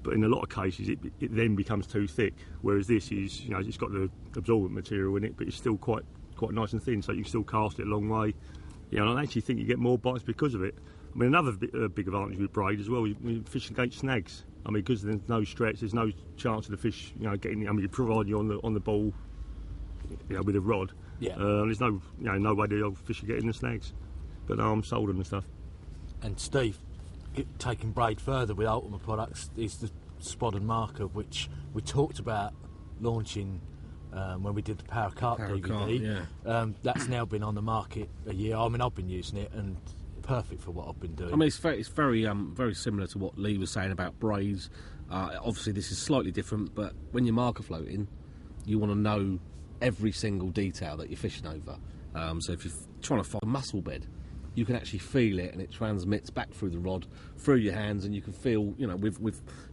but in a lot of cases, it then becomes too thick. Whereas this is, you know, it's got the absorbent material in it, but it's still quite nice and thin, so you can still cast it a long way. You know, and I actually think you get more bites because of it. I mean, another big advantage with braid as well is fishing against snags. I mean, because there's no stretch, there's no chance of the fish, you know, getting. I mean, you provide you on the ball, you know, with a rod. Yeah. There's no, you know, no way the old fish are getting the snags. But I'm sold on the stuff. And Steve, taking braid further with Ultima products is the spot and marker, which we talked about launching when we did the Carp DVD. Carp, yeah. That's now been on the market a year. I mean, I've been using it, and perfect for what I've been doing. I mean, it's very similar to what Lee was saying about braids. Obviously, this is slightly different, but when you're marker floating, you want to know every single detail that you're fishing over. So if you're trying to find a mussel bed, you can actually feel it, and it transmits back through the rod, through your hands, and you can feel, you know, if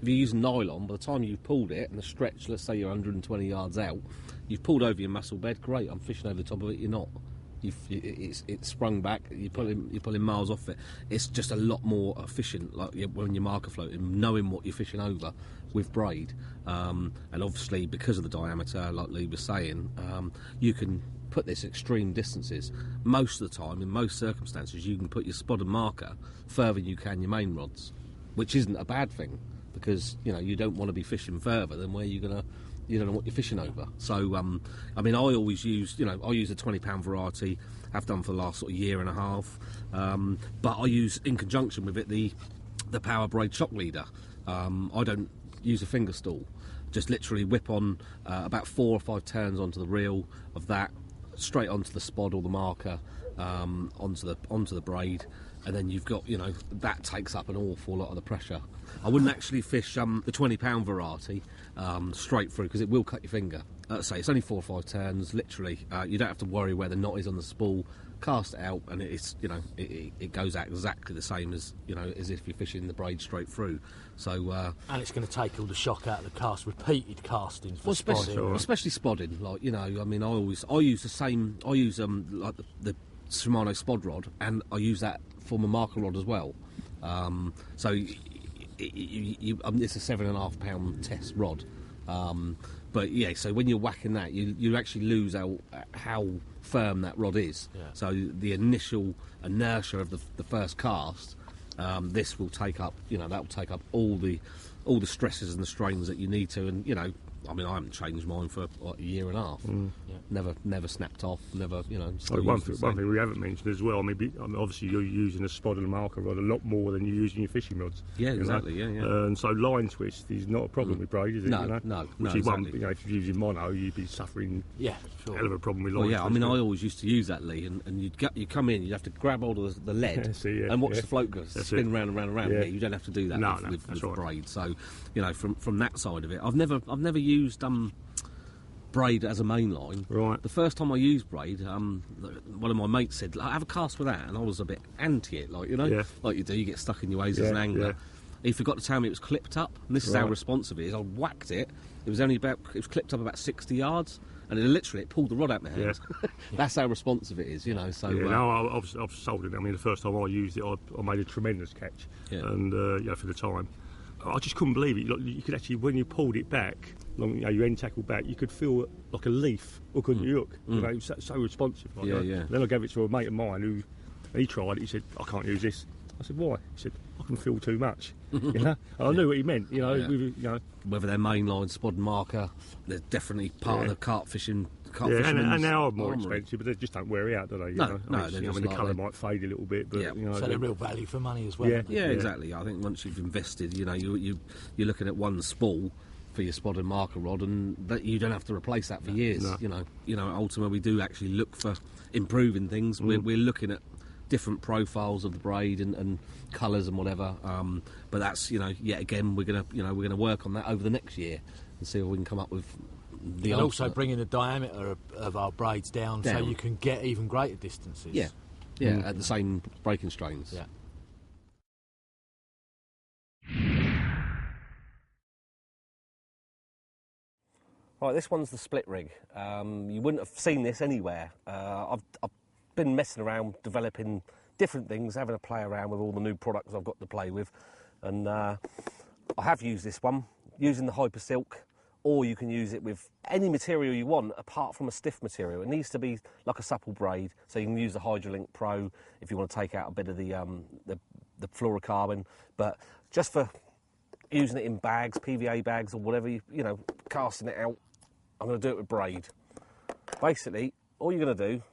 you're using nylon, by the time you've pulled it and the stretch, let's say you're 120 yards out, you've pulled over your mussel bed, great, I'm fishing over the top of it, you're not. It's sprung back, you're pulling miles off it. It's just a lot more efficient, like when you're marker floating, knowing what you're fishing over with braid. And obviously, because of the diameter, like Lee was saying, you can put this extreme distances. Most of the time, in most circumstances, you can put your spot and marker further than you can your main rods, which isn't a bad thing, because you know you don't want to be fishing further than where you don't know what you're fishing over. So I mean, I always use, you know, I use a 20-pound variety, have done for the last sort of year and a half, but I use, in conjunction with it, the power braid shock leader. I don't use a finger stool, just literally whip on about 4 or 5 turns onto the reel of that, straight onto the spod or the marker, onto the braid, and then you've got, you know, that takes up an awful lot of the pressure. I wouldn't actually fish the 20-pound variety straight through, because it will cut your finger. Say it's only 4 or 5 turns, literally. You don't have to worry where the knot is on the spool. Cast it out, and it's, you know, it goes out exactly the same as, you know, as if you're fishing the braid straight through. So and it's going to take all the shock out of the cast. Repeated casting for especially spodding. Like, you know, I mean, I use the same. I use like the Shimano spod rod, and I use that for my marker rod as well. So it's a 7.5 pound test rod. But yeah, so when you're whacking that, you actually lose how firm that rod is. Yeah. So the initial inertia of the first cast, this will take up, you know, that will take up all the stresses and the strains that you need to. And, you know, I mean, I haven't changed mine for like a year and a half. Yeah. Never snapped off. Never, you know. One thing we haven't mentioned as well. I mean, obviously you're using a spod and a marker rod a lot more than you're using your fishing rods. Yeah, exactly. You know? Yeah. And so line twist is not a problem with braid, is it? No, you know? no. Which is exactly. one. You know, if you're using mono, you'd be suffering. Yeah, sure. Hell of a problem with line. Well, yeah. twist. I mean, I always used to use that, Lee, and you'd come in, you'd have to grab hold of the lead and watch the float go spin round and round and round. Yeah. Yeah, you don't have to do that with right. braid. So, you know, from that side of it, I've never used braid as a main line. Right. The first time I used braid, one of my mates said, "Have a cast with that," and I was a bit anti it, like, you know, like you do. You get stuck in your ways as an angler. Yeah. He forgot to tell me it was clipped up, and this is how responsive it is. I whacked it. It was clipped up about 60 yards, and it pulled the rod out of my hand. Yeah. That's how responsive it is, you know. So no, I've sold it. I mean, the first time I used it, I made a tremendous catch, and for the time, I just couldn't believe it. You could actually, when you pulled it back, your end tackle back, you could feel like a leaf hook on your hook. You know, it was so responsive. Like that. Yeah. Then I gave it to a mate of mine who he tried it. He said, "I can't use this." I said, "Why?" He said, "I can feel too much." You know, and I knew what he meant. You know, you know, whether they're mainline, spod and marker, they're definitely part of the carp fishing. And now are more expensive, but they just don't wear out, do they? No. The colour might fade a little bit, but you know, so they're real value for money as well. Yeah, exactly. I think once you've invested, you know, you're looking at one spool for your spod and marker rod, and that you don't have to replace that for years. No. You know, ultimately we do actually look for improving things. We're looking at different profiles of the braid and colours and whatever. But that's, you know, yet again we're gonna work on that over the next year and see if we can come up with the. And also bringing the diameter of our braids down so you can get even greater distances. Yeah, at the same breaking strains. Yeah. Right, this one's the split rig. You wouldn't have seen this anywhere. I've been messing around, developing different things, having a play around with all the new products I've got to play with, and I have used this one using the Hyper Silk, or you can use it with any material you want apart from a stiff material. It needs to be like a supple braid, so you can use the Hydrolink Pro if you want to take out a bit of the fluorocarbon, but just for using it in bags, PVA bags or whatever, you know, casting it out, I'm going to do it with braid. Basically, all you're going to do,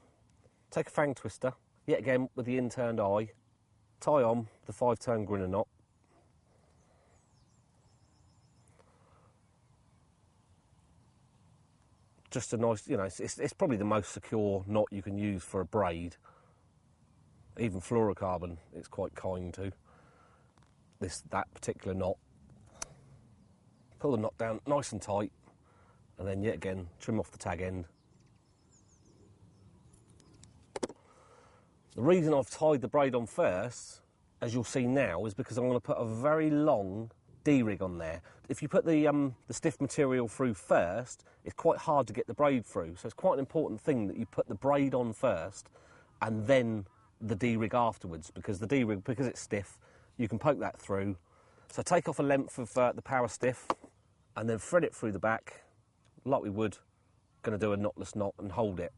take a fang twister, yet again with the in-turned eye, tie on the 5-turn grinner knot, just a nice, you know, it's probably the most secure knot you can use for a braid. Even fluorocarbon, it's quite kind to. That particular knot. Pull the knot down nice and tight, and then yet again, trim off the tag end. The reason I've tied the braid on first, as you'll see now, is because I'm going to put a very long D-rig on there. If you put the stiff material through first, it's quite hard to get the braid through. So it's quite an important thing that you put the braid on first and then the D-rig afterwards, because the D-rig, because it's stiff, you can poke that through. So take off a length of the power stiff and then thread it through the back like we would. Going to do a knotless knot and hold it.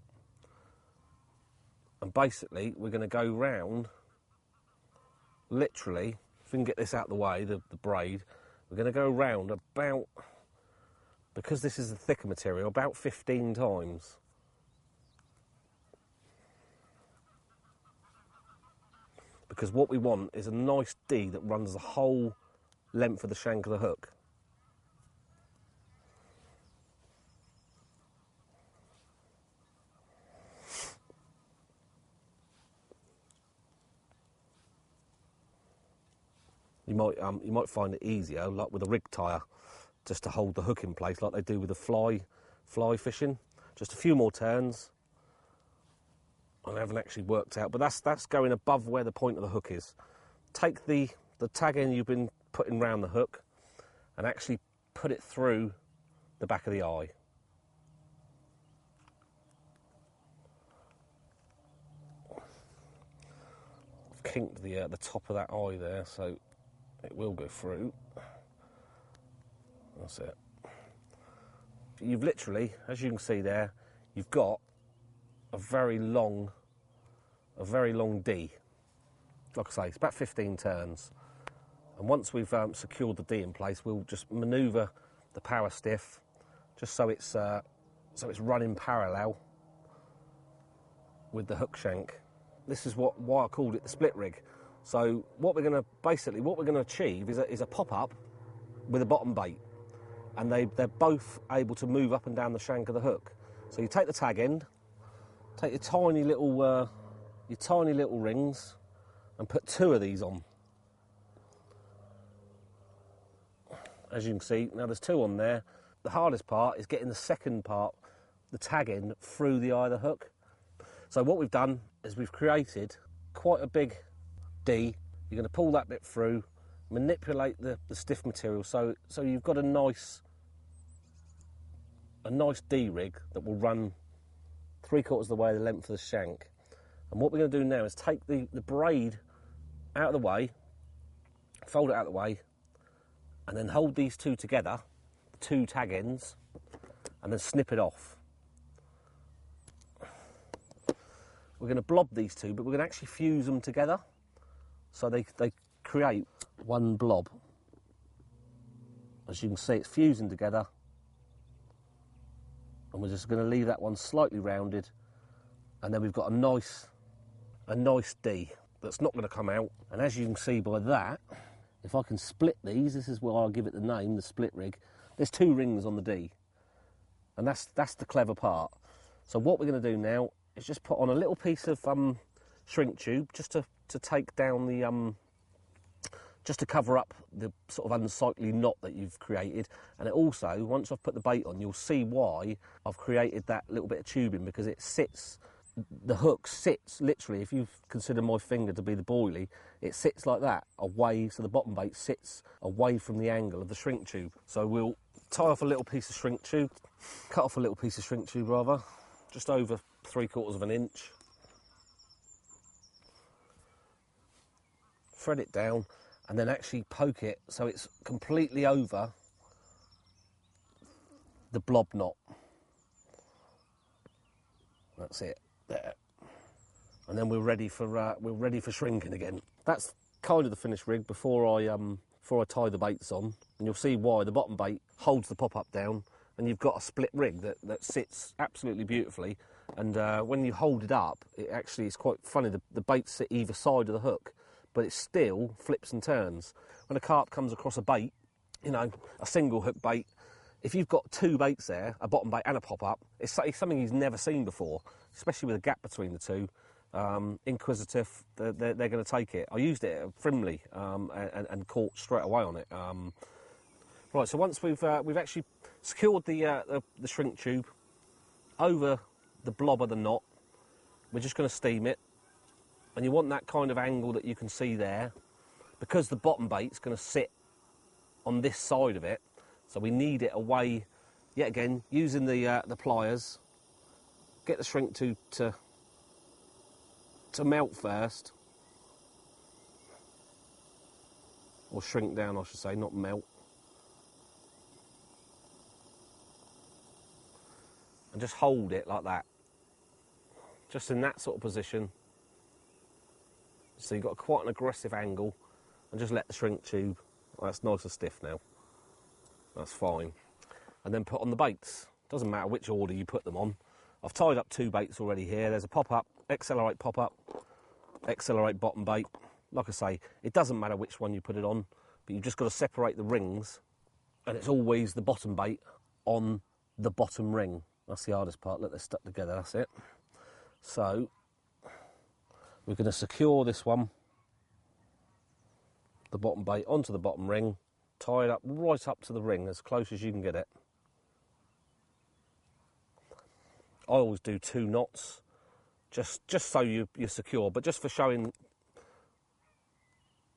And basically we're going to go round, literally, if we can get this out of the way, the braid, we're going to go round about, because this is a thicker material, about 15 times. Because what we want is a nice D that runs the whole length of the shank of the hook. You might find it easier, like with a rig tire, just to hold the hook in place, like they do with the fly fishing. Just a few more turns. I haven't actually worked out, but that's going above where the point of the hook is. Take the tag end you've been putting round the hook and actually put it through the back of the eye. I've kinked the top of that eye there, so it will go through. That's it. You've literally, as you can see there, you've got a very long D. Like I say, it's about 15 turns. And once we've secured the D in place, we'll just manoeuvre the power stiff just so it's running parallel with the hook shank. This is why I called it the split rig. So what we're going to achieve is a pop-up with a bottom bait, and they're both able to move up and down the shank of the hook. So you take the tag end, take your tiny little rings, and put 2 of these on. As you can see, now there's 2 on there. The hardest part is getting the second part, the tag end, through the eye of the hook. So what we've done is we've created quite a big D. You're going to pull that bit through, manipulate the stiff material so you've got a nice D rig that will run 3/4 of the way the length of the shank. And what we're going to do now is take the braid out of the way, fold it out of the way, and then hold these 2 together, the 2 tag ends, and then snip it off. We're going to blob these 2, but we're going to actually fuse them together so they create one blob. As you can see, it's fusing together, and we're just going to leave that one slightly rounded, and then we've got a nice D that's not going to come out. And as you can see by that, if I can split these, this is why I'll give it the name, the split rig. There's 2 rings on the D, and that's the clever part. So what we're going to do now is just put on a little piece of shrink tube just to take down the just to cover up the sort of unsightly knot that you've created. And it also, once I've put the bait on, you'll see why I've created that little bit of tubing, because it sits, the hook sits literally, if you consider my finger to be the boilie, it sits like that, away, so the bottom bait sits away from the angle of the shrink tube. So we'll tie off a little piece of shrink tube, cut off a little piece of shrink tube rather, just over 3/4 of an inch. Thread it down and then actually poke it so it's completely over the blob knot. That's it, there. And then we're ready for shrinking again. That's kind of the finished rig before I tie the baits on, and you'll see why. The bottom bait holds the pop-up down, and you've got a split rig that sits absolutely beautifully. And when you hold it up, it actually is quite funny. The baits sit either side of the hook, but it still flips and turns. When a carp comes across a bait, you know, a single hook bait, if you've got 2 baits there, a bottom bait and a pop-up, it's something he's never seen before, especially with a gap between the 2. inquisitive, they're going to take it. I used it at Frimley and caught straight away on it. Right, so once we've actually secured the shrink tube over the blob of the knot, we're just going to steam it. And you want that kind of angle that you can see there, because the bottom bait's going to sit on this side of it. So we need it away, yet again, using the pliers. Get the shrink tube to melt first, or shrink down, I should say, not melt. And just hold it like that, just in that sort of position. So you've got quite an aggressive angle, and just let the shrink tube. Well, that's nice and stiff now. That's fine. And then put on the baits. Doesn't matter which order you put them on. I've tied up 2 baits already here. There's a pop-up, accelerate pop-up, accelerate bottom bait. Like I say, it doesn't matter which one you put it on, but you've just got to separate the rings, and it's always the bottom bait on the bottom ring. That's the hardest part. Look, they're stuck together. That's it. So we're going to secure this one, the bottom bait, onto the bottom ring, tie it up right up to the ring as close as you can get it. I always do 2 knots, just so you're secure, but just for showing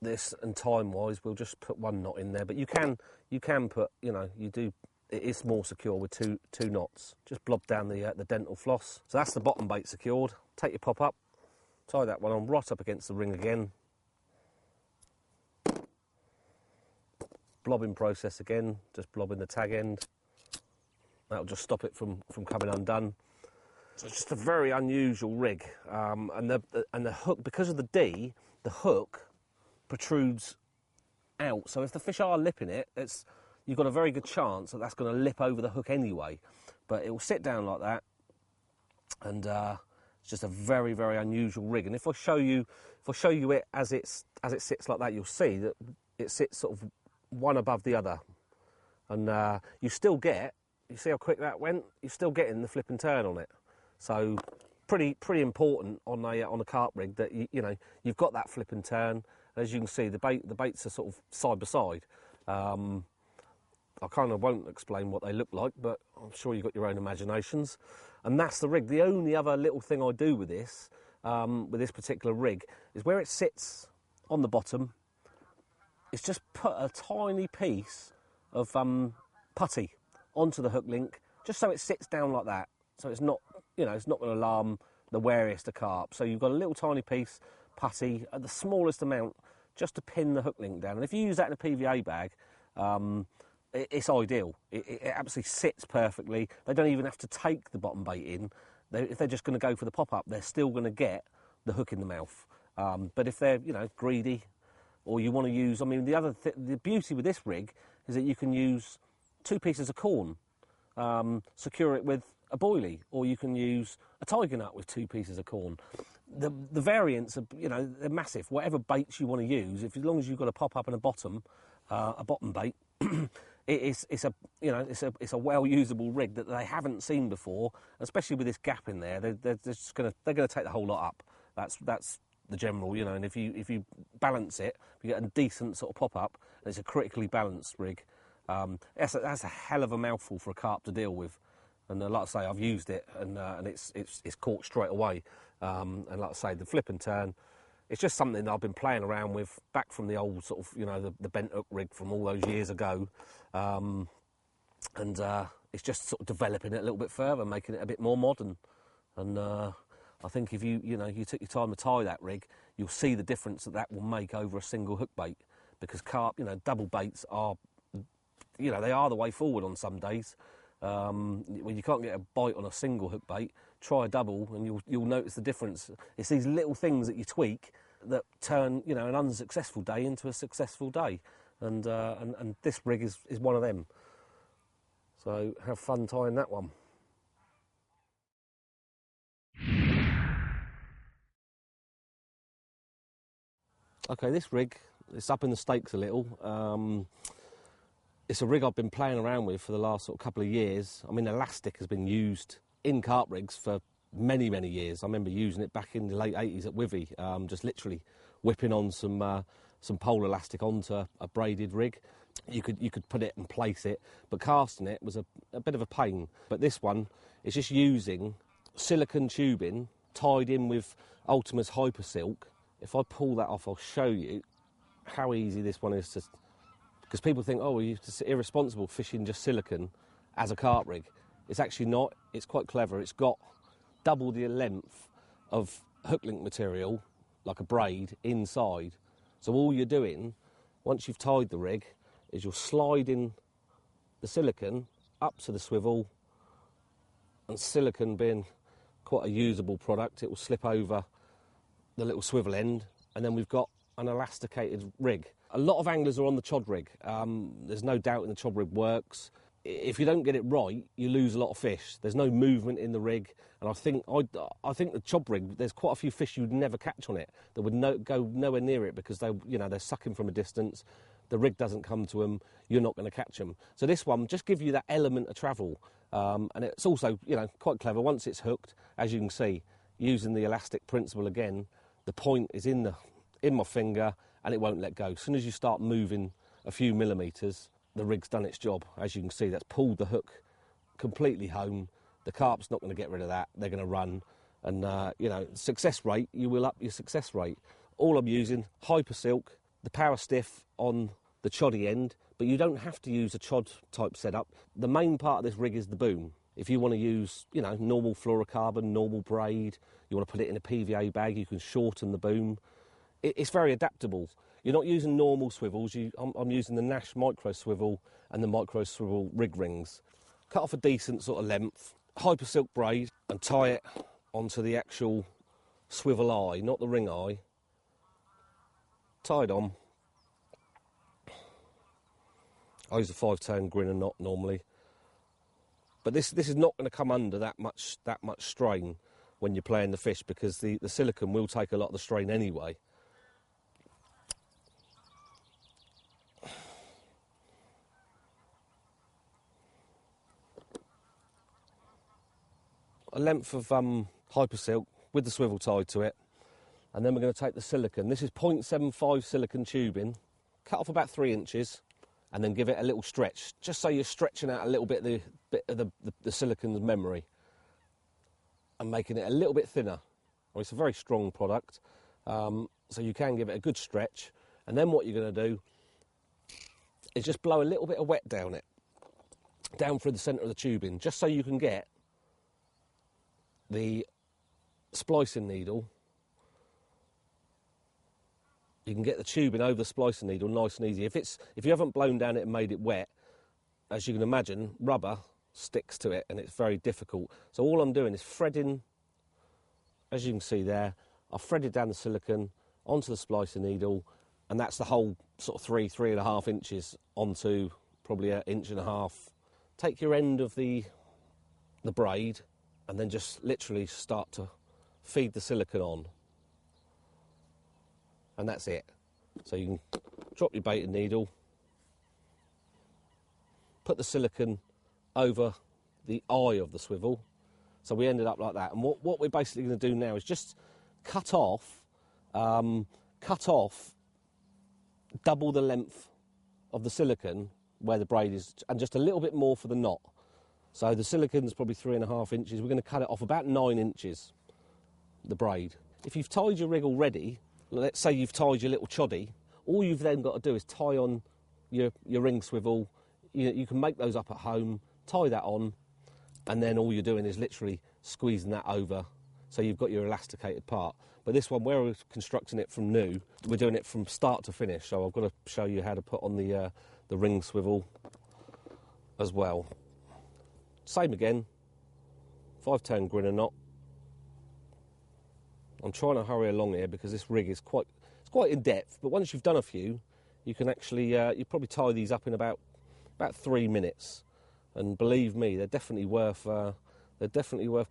this and time-wise, we'll just put 1 knot in there. But you can put, you know, it is more secure with two knots. Just blob down the dental floss. So that's the bottom bait secured. Take your pop up, tie that one on right up against the ring again. Blobbing process again, just blobbing the tag end. That'll just stop it from coming undone. So it's just a very unusual rig, and the hook, because of the D, the hook protrudes out. So if the fish are lipping it, you've got a very good chance that that's going to lip over the hook anyway. But it will sit down like that, and it's just a very, very unusual rig. And if I show you it as it sits like that, you'll see that it sits sort of one above the other, and you still get. You see how quick that went? You're still getting the flip and turn on it. So pretty important on a carp rig that you've got that flip and turn. As you can see, the baits are sort of side by side. I kind of won't explain what they look like, but I'm sure you've got your own imaginations. And that's the rig. The only other little thing I do with this particular rig, is where it sits on the bottom, is just put a tiny piece of putty onto the hook link, just so it sits down like that. So it's not, it's not going to alarm the wariest of carp. So you've got a little tiny piece, putty, at the smallest amount, just to pin the hook link down. And if you use that in a PVA bag, it's ideal. It absolutely sits perfectly. They don't even have to take the bottom bait in. If they're just going to go for the pop-up, they're still going to get the hook in the mouth. But if they're, greedy, or you want to use, the beauty with this rig is that you can use 2 pieces of corn, secure it with a boilie, or you can use a tiger nut with 2 pieces of corn. The variants are, they're massive. Whatever baits you want to use, as long as you've got a pop up and a bottom bait, it's a well usable rig that they haven't seen before, especially with this gap in there. They're gonna take the whole lot up. That's the general, and if you balance it, you get a decent sort of pop up, and it's a critically balanced rig. That's a hell of a mouthful for a carp to deal with. And like I say, I've used it, and it's caught straight away. And like I say, the flip and turn, it's just something that I've been playing around with back from the old sort of, the bent hook rig from all those years ago. And it's just sort of developing it a little bit further, making it a bit more modern. And I think if you took your time to tie that rig, you'll see the difference that will make over a single hook bait. Because carp, double baits are, they are the way forward on some days. When you can't get a bite on a single hook bait, try a double and you'll notice the difference. It's these little things that you tweak that turn an unsuccessful day into a successful day, and this rig is one of them. So have fun tying that one. Okay, this rig, it's up in the stakes a little. It's a rig I've been playing around with for the last sort of couple of years. Elastic has been used in carp rigs for many, many years. I remember using it back in the late 80s at Withy, just literally whipping on some pole elastic onto a braided rig. You could put it and place it, but casting it was a bit of a pain. But this one is just using silicone tubing tied in with Ultima's Hyper Silk. If I pull that off, I'll show you how easy this one is to... Because people think, oh, well, you're just irresponsible fishing just silicone as a carp rig. It's actually not. It's quite clever. It's got double the length of hook link material, like a braid, inside. So all you're doing, once you've tied the rig, is you're sliding the silicone up to the swivel, and silicone being quite a usable product, it will slip over the little swivel end, and then we've got an elasticated rig. A lot of anglers are on the chod rig. There's no doubt in the chod rig works. If you don't get it right, you lose a lot of fish. There's no movement in the rig, and I think the chod rig, there's quite a few fish you'd never catch on it that would go nowhere near it because they're sucking from a distance. The rig doesn't come to them. You're not going to catch them. So this one just gives you that element of travel, and it's also quite clever. Once it's hooked, as you can see, using the elastic principle again, the point is in my finger, and it won't let go. As soon as you start moving a few millimetres, the rig's done its job. As you can see, that's pulled the hook completely home. The carp's not going to get rid of that. They're going to run. And, success rate, you will up your success rate. All I'm using, Hyper Silk, the power stiff on the choddy end, but you don't have to use a chod type setup. The main part of this rig is the boom. If you want to use, normal fluorocarbon, normal braid, you want to put it in a PVA bag, you can shorten the boom. It's very adaptable. You're not using normal swivels. I'm using the Nash micro swivel and the micro swivel rig rings. Cut off a decent sort of length, Hyper Silk braid, and tie it onto the actual swivel eye, not the ring eye. Tied on. I use a 5-tone grinner knot normally, but this is not going to come under that much strain when you're playing the fish, because the silicone will take a lot of the strain anyway. A length of Hyper Silk with the swivel tied to it, and then we're going to take the silicone. This is 0.75 silicone tubing, cut off about 3 inches, and then give it a little stretch, just so you're stretching out a little bit of the silicone's memory and making it a little bit thinner. Well, it's a very strong product, so you can give it a good stretch, and then what you're going to do is just blow a little bit of wet down it, down through the centre of the tubing, just so you can get the splicing needle. You can get the tubing over the splicing needle nice and easy. If you haven't blown down it and made it wet, as you can imagine, rubber sticks to it and it's very difficult. So all I'm doing is threading, as you can see there, I've threaded down the silicone onto the splicing needle, and that's the whole sort of 3.5 inches onto probably 1.5 inches. Take your end of the braid and then just literally start to feed the silicone on. And that's it. So you can drop your baiting needle, put the silicone over the eye of the swivel. So we ended up like that. And what we're basically going to do now is just cut off double the length of the silicone where the braid is, and just a little bit more for the knot. So the silicone's probably 3.5 inches. We're going to cut it off about 9 inches, the braid. If you've tied your rig already, let's say you've tied your little choddy, all you've then got to do is tie on your ring swivel. You can make those up at home, tie that on, and then all you're doing is literally squeezing that over, so you've got your elasticated part. But this one, where we're constructing it from new, we're doing it from start to finish, so I've got to show you how to put on the ring swivel as well. Same again, 5-tone grinner knot. I'm trying to hurry along here because this rig is quite in depth, but once you've done a few, you can actually, you probably tie these up in about 3 minutes. And believe me, they're definitely worth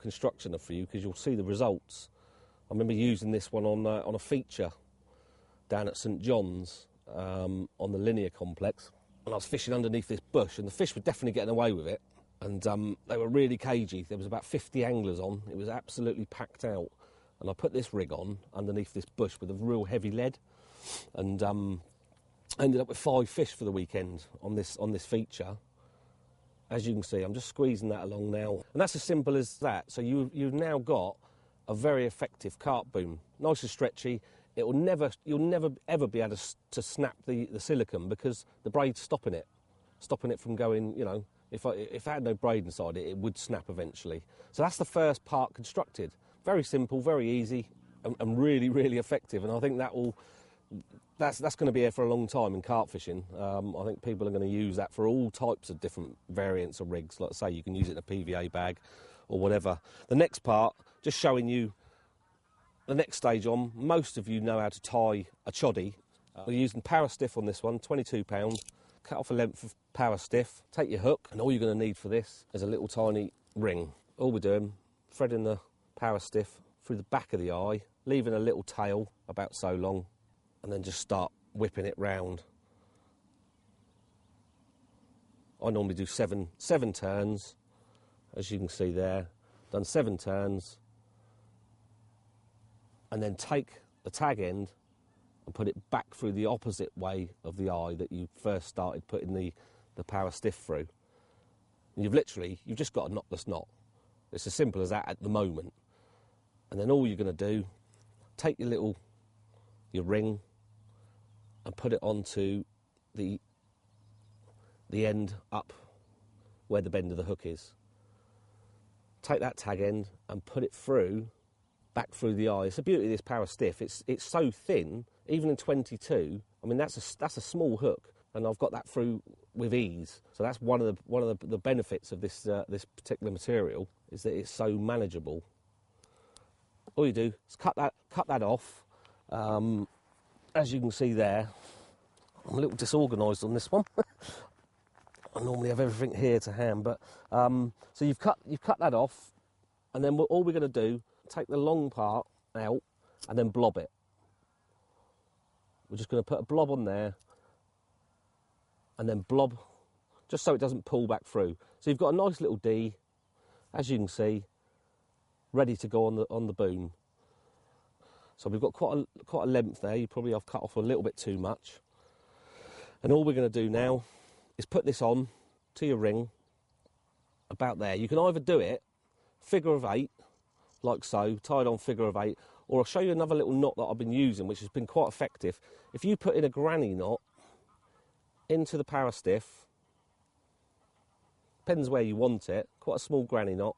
construction for you, because you'll see the results. I remember using this one on a feature down at St John's on the linear complex, and I was fishing underneath this bush, and the fish were definitely getting away with it. And they were really cagey. There was about 50 anglers on. It was absolutely packed out. And I put this rig on underneath this bush with a real heavy lead, and ended up with 5 fish for the weekend on this feature. As you can see, I'm just squeezing that along now, and that's as simple as that. So you've now got a very effective carp boom, nice and stretchy. You'll never ever be able to snap the silicone, because the braid's stopping it from going. You know, if it had no braid inside it, it would snap eventually. So that's the first part constructed. Very simple, very easy, and really, really effective. And I think that's going to be here for a long time in carp fishing. I think people are going to use that for all types of different variants of rigs. Like I say, you can use it in a PVA bag or whatever. The next part, just showing you the next stage on. Most of you know how to tie a choddy. We're using power stiff on this one, 22 pound. Cut off a length of power stiff, take your hook, and all you're going to need for this is a little tiny ring. All we're doing, threading the power stiff through the back of the eye, leaving a little tail about so long, and then just start whipping it round. I normally do seven turns, as you can see there. Done 7 turns, and then take the tag end and put it back through the opposite way of the eye that you first started putting the power stiff through. And you've just got a knotless knot. It's as simple as that at the moment. And then all you're going to do, take your ring and put it onto the end up where the bend of the hook is. Take that tag end and put it back through the eye. It's the beauty of this power stiff. It's so thin, even in 22. I mean, that's a small hook, and I've got that through with ease. So that's one of the benefits of this particular material, is that it's so manageable. All you do is cut that off. As you can see there, I'm a little disorganised on this one. I normally have everything here to hand, but so you've cut that off, and then all we're going to do, take the long part out and then blob it. We're just going to put a blob on there, and then blob, just so it doesn't pull back through. So you've got a nice little D, as you can see, ready to go on the boom. So we've got quite a length there. I've cut off a little bit too much. And all we're going to do now is put this on to your ring, about there. You can either do it figure of 8, like so, tied on figure of 8, or I'll show you another little knot that I've been using, which has been quite effective. If you put in a granny knot into the power stiff, depends where you want it, quite a small granny knot,